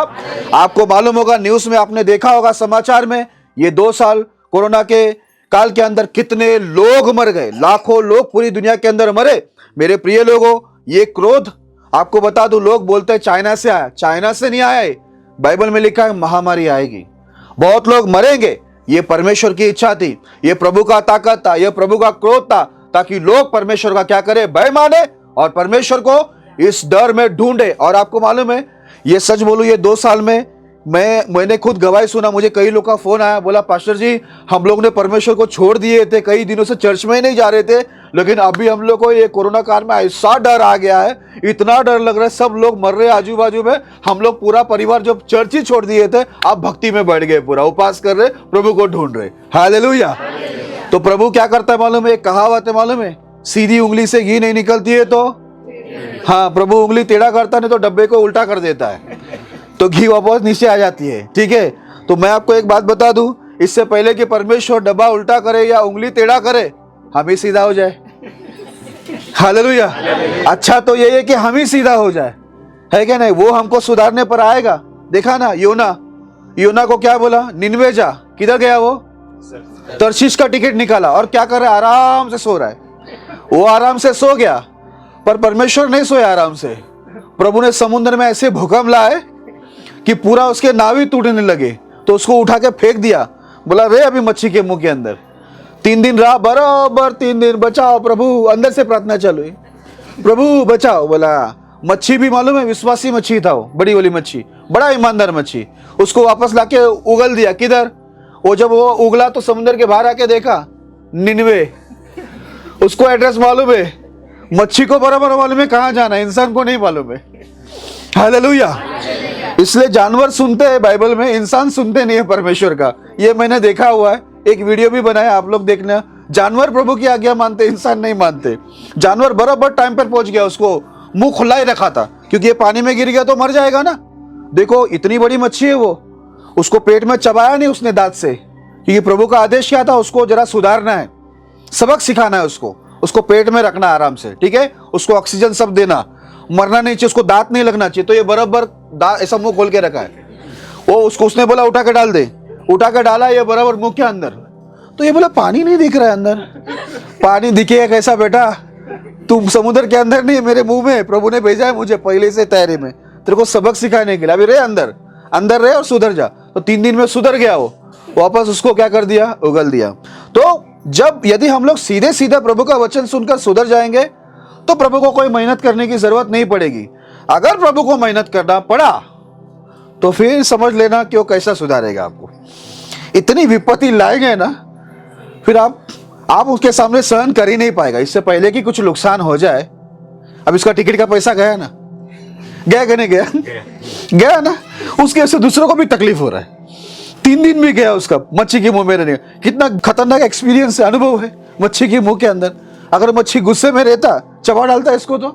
आपको मालूम होगा, न्यूज में आपने देखा होगा, समाचार में, ये 2 साल कोरोना के काल के अंदर कितने लोग मर गए, लाखों लोग पूरी दुनिया के अंदर मरे। मेरे प्रिय लोगों, ये क्रोध, आपको बता दूं, लोग बोलते हैं चाइना से आया, चाइना से नहीं आया है। बाइबल में लिखा है महामारी आएगी, बहुत लोग मरेंगे। ये परमेश्वर की इच्छा थी, ये प्रभु का ताकत था, ये प्रभु का क्रोध था, ताकि लोग परमेश्वर का क्या करे? भय माने और परमेश्वर को इस डर में ढूंढे। और आपको मालूम है, ये सच बोलूं, ये 2 साल में मैंने खुद गवाही सुना, मुझे कई लोग का फोन आया, बोला पास्टर जी हम लोग ने परमेश्वर को छोड़ दिए थे, कई दिनों से चर्च में ही नहीं जा रहे थे, लेकिन अभी हम लोग को ये कोरोना काल में ऐसा डर आ गया है, इतना डर लग रहा है, सब लोग मर रहे हैं आजू बाजू में, हम लोग पूरा परिवार जो चर्च ही छोड़ दिए थे, अब भक्ति में बढ़ गए, पूरा उपवास कर रहे, प्रभु को ढूंढ रहे। हालेलुया। तो प्रभु क्या करता है मालूम है? एक कहावत है मालूम है, सीधी उंगली से घी नहीं निकलती है तो, हाँ, प्रभु उंगली टेढ़ा करता नहीं तो डब्बे को उल्टा कर देता है, तो घी वापस नीचे आ जाती है। ठीक है, तो मैं आपको एक बात बता दूं, इससे पहले कि परमेश्वर डब्बा उल्टा करे या उंगली टेढ़ा करे, हम ही सीधा हो जाए। हालेलुया। अच्छा तो ये है कि हम ही सीधा हो जाए, है क्या नहीं? वो हमको सुधारने पर आएगा। देखा ना, योना को क्या बोला? निनवे जा। किधर गया वो? तर्शीश का टिकट निकाला, और क्या कर रहा है? आराम से सो रहा है। वो आराम से सो गया, पर परमेश्वर नहीं सोया आराम से। प्रभु ने समुद्र में ऐसे भूकंप लाए कि पूरा उसके नाव ही टूटने लगे, तो उसको उठा के फेंक दिया, बोला रे अभी मच्छी के मुंह के अंदर। 3 दिन रहा, बराबर 3 दिन, बचाओ प्रभु, अंदर से प्रार्थना चालू हुई, प्रभु बचाओ। बोला मच्छी भी मालूम है, विश्वासी मच्छी था वो, बड़ी वाली मच्छी, बड़ा ईमानदार मच्छी। उसको वापस लाके उगल दिया। किधर? वो जब वो उगला तो समुद्र के बाहर आके देखा, निन्वे। उसको एड्रेस मालूम है, मच्छी को बराबर मालूम है कहाँ जाना है, इंसान को नहीं मालूम है। हालेलुया। इसलिए जानवर सुनते हैं बाइबल में, इंसान सुनते नहीं है परमेश्वर का। ये मैंने देखा हुआ है, एक वीडियो भी बनाया, आप लोग देखना। जानवर प्रभु की आज्ञा मानते, इंसान नहीं मानते। जानवर बराबर टाइम पर पहुंच गया, उसको मुंह खुला ही रखा था, क्योंकि ये पानी में गिर गया तो मर जाएगा ना। देखो इतनी बड़ी मच्छी है वो, उसको पेट में चबाया नहीं उसने दांत से, क्योंकि प्रभु का आदेश क्या था, उसको जरा सुधारना है, सबक सिखाना है उसको पेट में रखना आराम से, ठीक है। उसको ऑक्सीजन सब देना, मरना नहीं चाहिए, उसको दांत नहीं लगना चाहिए। तो ये बराबर दांत ऐसा मुंह खोल के रखा है। वो उसने बोला उठा के डाल दे, उठा के डाला, ये बराबर मुंह के अंदर। तो ये बोला पानी नहीं दिख रहा है अंदर। पानी दिखेगा कैसा बेटा, तुम समुद्र के अंदर नहीं, मेरे मुंह में। प्रभु ने भेजा है मुझे पहले से तैयारी में, तेरे को सबक सिखाने के लिए। अभी रहे अंदर रहे और सुधर जा। तो 3 दिन में सुधर गया वो, वापस उसको क्या कर दिया, उगल दिया। तो यदि हम लोग सीधे सीधे प्रभु का वचन सुनकर सुधर जाएंगे तो प्रभु को कोई मेहनत करने की जरूरत नहीं पड़ेगी। अगर प्रभु को मेहनत करना पड़ा तो फिर समझ लेना कि वो कैसा सुधारेगा आपको। इतनी विपत्ति लाएंगे ना, फिर आप उसके सामने सहन कर ही नहीं पाएगा। इससे पहले कि कुछ नुकसान हो जाए, अब इसका टिकट का पैसा गया ना, गया कि नहीं गया? गया ना। उसके वजह से दूसरों को भी तकलीफ हो रहा है। 3 दिन भी गया उसका मच्छी के मुंह में रहने। कितना खतरनाक एक्सपीरियंस है, अनुभव है मच्छी के मुंह के अंदर। अगर मच्छी गुस्से में रहता, चबा डालता इसको तो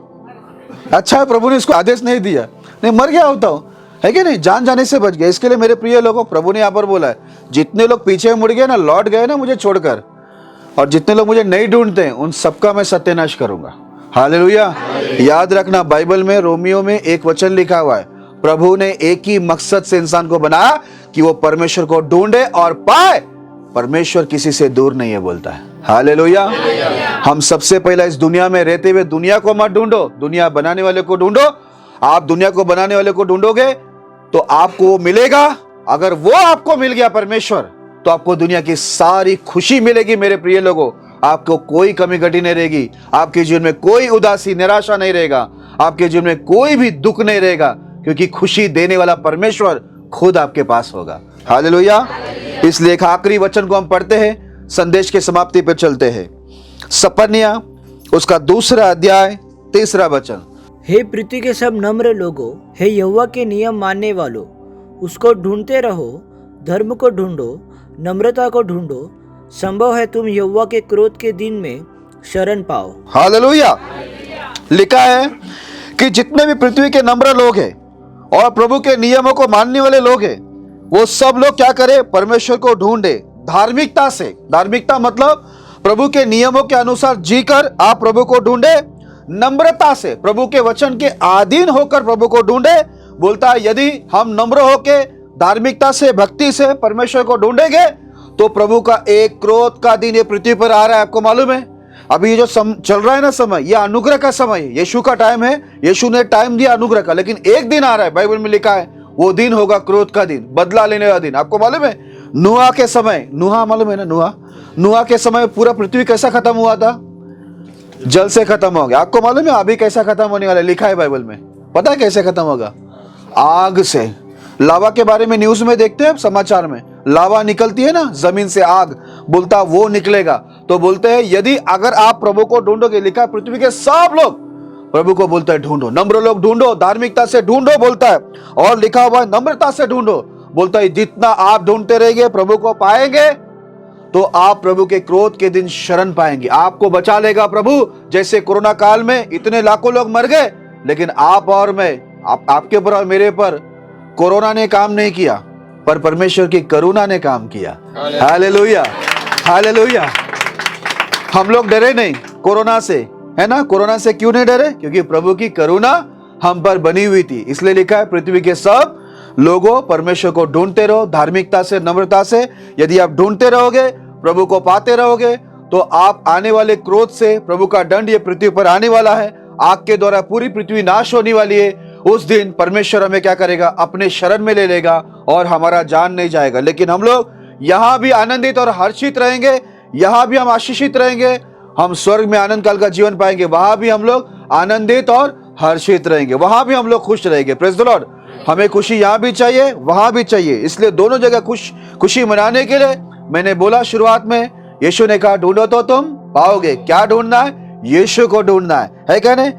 अच्छा है, प्रभु ने इसको आदेश नहीं दिया, नहीं मर गया होता हूँ, है कि नहीं, जान जाने से बच गया। इसके लिए मेरे प्रिय लोगों, प्रभु ने यहाँ पर बोला है, जितने लोग पीछे मुड़ गए ना, लौट गए ना मुझे छोड़कर, और जितने लोग मुझे नहीं ढूंढते हैं, उन सबका मैं सत्यानाश करूंगा। हालेलुया। याद रखना, बाइबल में रोमियो में एक वचन लिखा हुआ है, प्रभु ने एक ही मकसद से इंसान को बनाया कि वो परमेश्वर को ढूंढे और पाए। परमेश्वर किसी से दूर नहीं है बोलता है। हालेलुया। हम सबसे पहले इस दुनिया में रहते हुए दुनिया को मत ढूंढो, दुनिया बनाने वाले को ढूंढो। आप दुनिया को बनाने वाले को ढूंढोगे तो आपको वो मिलेगा। अगर वो आपको मिल गया परमेश्वर, तो आपको दुनिया की सारी खुशी मिलेगी। मेरे प्रिय लोगों, आपको कोई कमी घटी नहीं रहेगी, आपके जीवन में कोई उदासी निराशा नहीं रहेगा, आपके जीवन में कोई भी दुख नहीं रहेगा, क्योंकि खुशी देने वाला परमेश्वर खुद आपके पास होगा। हालेलुया। इसलिए एक आखिरी वचन को हम पढ़ते हैं, संदेश के समाप्ति पर चलते हैं। सपन्या उसका 2 अध्याय 3 वचन। हे पृथ्वी के सब नम्र लोगों, हे यहोवा के नियम मानने वालों, उसको ढूंढते रहो, धर्म को ढूंढो, नम्रता को ढूंढो, संभव है तुम यहोवा के क्रोध के दिन में शरण पाओ। हालेलुया। लिखा है कि जितने भी पृथ्वी के नम्र लोग हैं और प्रभु के नियमों को मानने वाले लोग हैं, वो सब लोग क्या करें, परमेश्वर को ढूंढे धार्मिकता से। धार्मिकता मतलब प्रभु के नियमों के अनुसार जीकर आप प्रभु को ढूंढे, नम्रता से प्रभु के वचन के अधीन होकर प्रभु को ढूंढे। बोलता है यदि हम नम्र होके धार्मिकता से, भक्ति से परमेश्वर को ढूंढेंगे तो प्रभु का एक क्रोध का दिन ये पृथ्वी पर आ रहा है। आपको मालूम है, अभी ये जो चल रहा है ना समय, ये अनुग्रह का समय है, यीशु का टाइम है, यीशु ने टाइम दिया अनुग्रह का। लेकिन एक दिन आ रहा है, बाइबल में लिखा है, वो दिन होगा क्रोध का दिन, बदला लेने वाला दिन। आपको मालूम है नूहा के समय, नूहा मालूम है ना, नूहा के समय पूरा पृथ्वी कैसा खत्म हुआ था, जल से खत्म हो गया। आपको मालूम है अभी कैसा खत्म होने वाला है, लिखा है बाइबल में। पता है कैसे खत्म होगा? आग से। लावा के बारे में न्यूज में देखते हैं, समाचार में लावा निकलती है ना जमीन से, आग, बोलता वो निकलेगा। तो बोलते हैं यदि अगर आप प्रभु को ढूंढोगे, लिखा है पृथ्वी के सब लोग प्रभु को बोलता है ढूंढो, नम्र लोग ढूंढो, धार्मिकता से ढूंढो बोलता है, और लिखा हुआ है नम्रता से ढूंढो। बोलता है जितना आप ढूंढते रहेंगे प्रभु को पाएंगे तो आप प्रभु के क्रोध के दिन शरण पाएंगे, आपको बचा लेगा प्रभु। जैसे कोरोना काल में इतने लाखों लोग मर गए, लेकिन आप और मैं, आपके ऊपर और मेरे पर कोरोना ने काम नहीं किया, पर परमेश्वर की करुणा ने काम किया। Hallelujah, hallelujah. हम लोग डरे नहीं कोरोना से, है ना। कोरोना से क्यों नहीं डरे? क्योंकि प्रभु की करुणा हम पर बनी हुई थी। इसलिए लिखा है पृथ्वी के सब लोगों परमेश्वर को ढूंढते रहो धार्मिकता से, नम्रता से। यदि आप ढूंढते रहोगे, प्रभु को पाते रहोगे, तो आप आने वाले क्रोध से, प्रभु का दंड ये पृथ्वी पर आने वाला है, आग के द्वारा पूरी पृथ्वी नाश होने वाली है। उस दिन परमेश्वर हमें क्या करेगा, अपने शरण में ले लेगा और हमारा जान नहीं जाएगा। लेकिन हम लोग यहाँ भी आनंदित और हर्षित रहेंगे, यहाँ भी हम आशीषित रहेंगे, हम स्वर्ग में आनंद काल का जीवन पाएंगे, वहां भी हम लोग आनंदित और हर्षित रहेंगे, वहां भी हम लोग खुश रहेंगे। Praise the Lord. हमें खुशी यहाँ भी चाहिए, वहां भी चाहिए, इसलिए दोनों जगह खुशी मनाने के लिए मैंने बोला शुरुआत में, यीशु ने कहा ढूंढो तो तुम पाओगे। क्या ढूंढना है? यीशु को ढूंढना है क्या नहीं?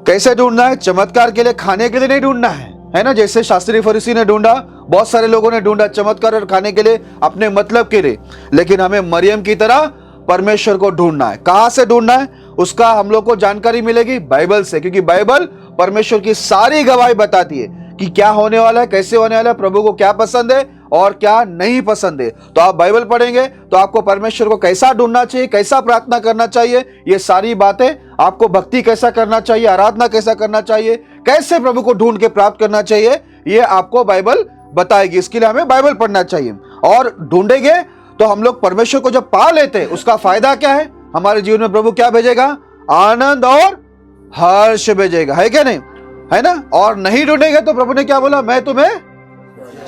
कैसे ढूंढना है? चमत्कार के लिए, खाने के लिए नहीं ढूंढना है ना? जैसे शास्त्री फरीसी ने ढूंढा, बहुत सारे लोगों ने ढूंढा चमत्कार और खाने के लिए, अपने मतलब के लिए। लेकिन हमें मरियम की तरह परमेश्वर को ढूंढना है। कहां से ढूंढना है? उसका हम लोग को जानकारी मिलेगी बाइबल से, क्योंकि बाइबल परमेश्वर की सारी गवाही बताती है कि क्या होने वाला है, कैसे होने वाला है, प्रभु को क्या पसंद है और क्या नहीं पसंद है। तो आप बाइबल पढ़ेंगे तो आपको परमेश्वर को कैसा ढूंढना चाहिए, कैसा प्रार्थना करना चाहिए, ये सारी बातें, आपको भक्ति कैसा करना चाहिए, आराधना कैसा करना चाहिए, कैसे प्रभु को ढूंढ के प्राप्त करना चाहिए, ये आपको बाइबल बताएगी। इसके लिए हमें बाइबल पढ़ना चाहिए। और ढूंढेंगे तो हम लोग परमेश्वर को जब पा लेते हैं, उसका फायदा क्या है? हमारे जीवन में प्रभु क्या भेजेगा? आनंद और हर्ष भेजेगा, है क्या नहीं? है ना? और नहीं ढूंढेंगे तो प्रभु ने क्या बोला? मैं तुम्हें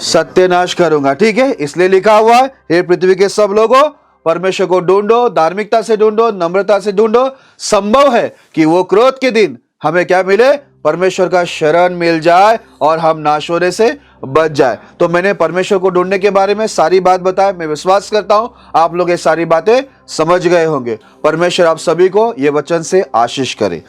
सत्यानाश करूंगा। ठीक है, इसलिए लिखा हुआ है, हे पृथ्वी के सब लोगों, परमेश्वर को ढूंढो, धार्मिकता से ढूंढो, नम्रता से ढूंढो। संभव है कि वो क्रोध के दिन हमें क्या मिले? परमेश्वर का शरण मिल जाए और हम नाश होने से बच जाए। तो मैंने परमेश्वर को ढूंढने के बारे में सारी बात बताया। मैं विश्वास करता हूं आप लोग ये सारी बातें समझ गए होंगे। परमेश्वर आप सभी को ये वचन से आशीष करे।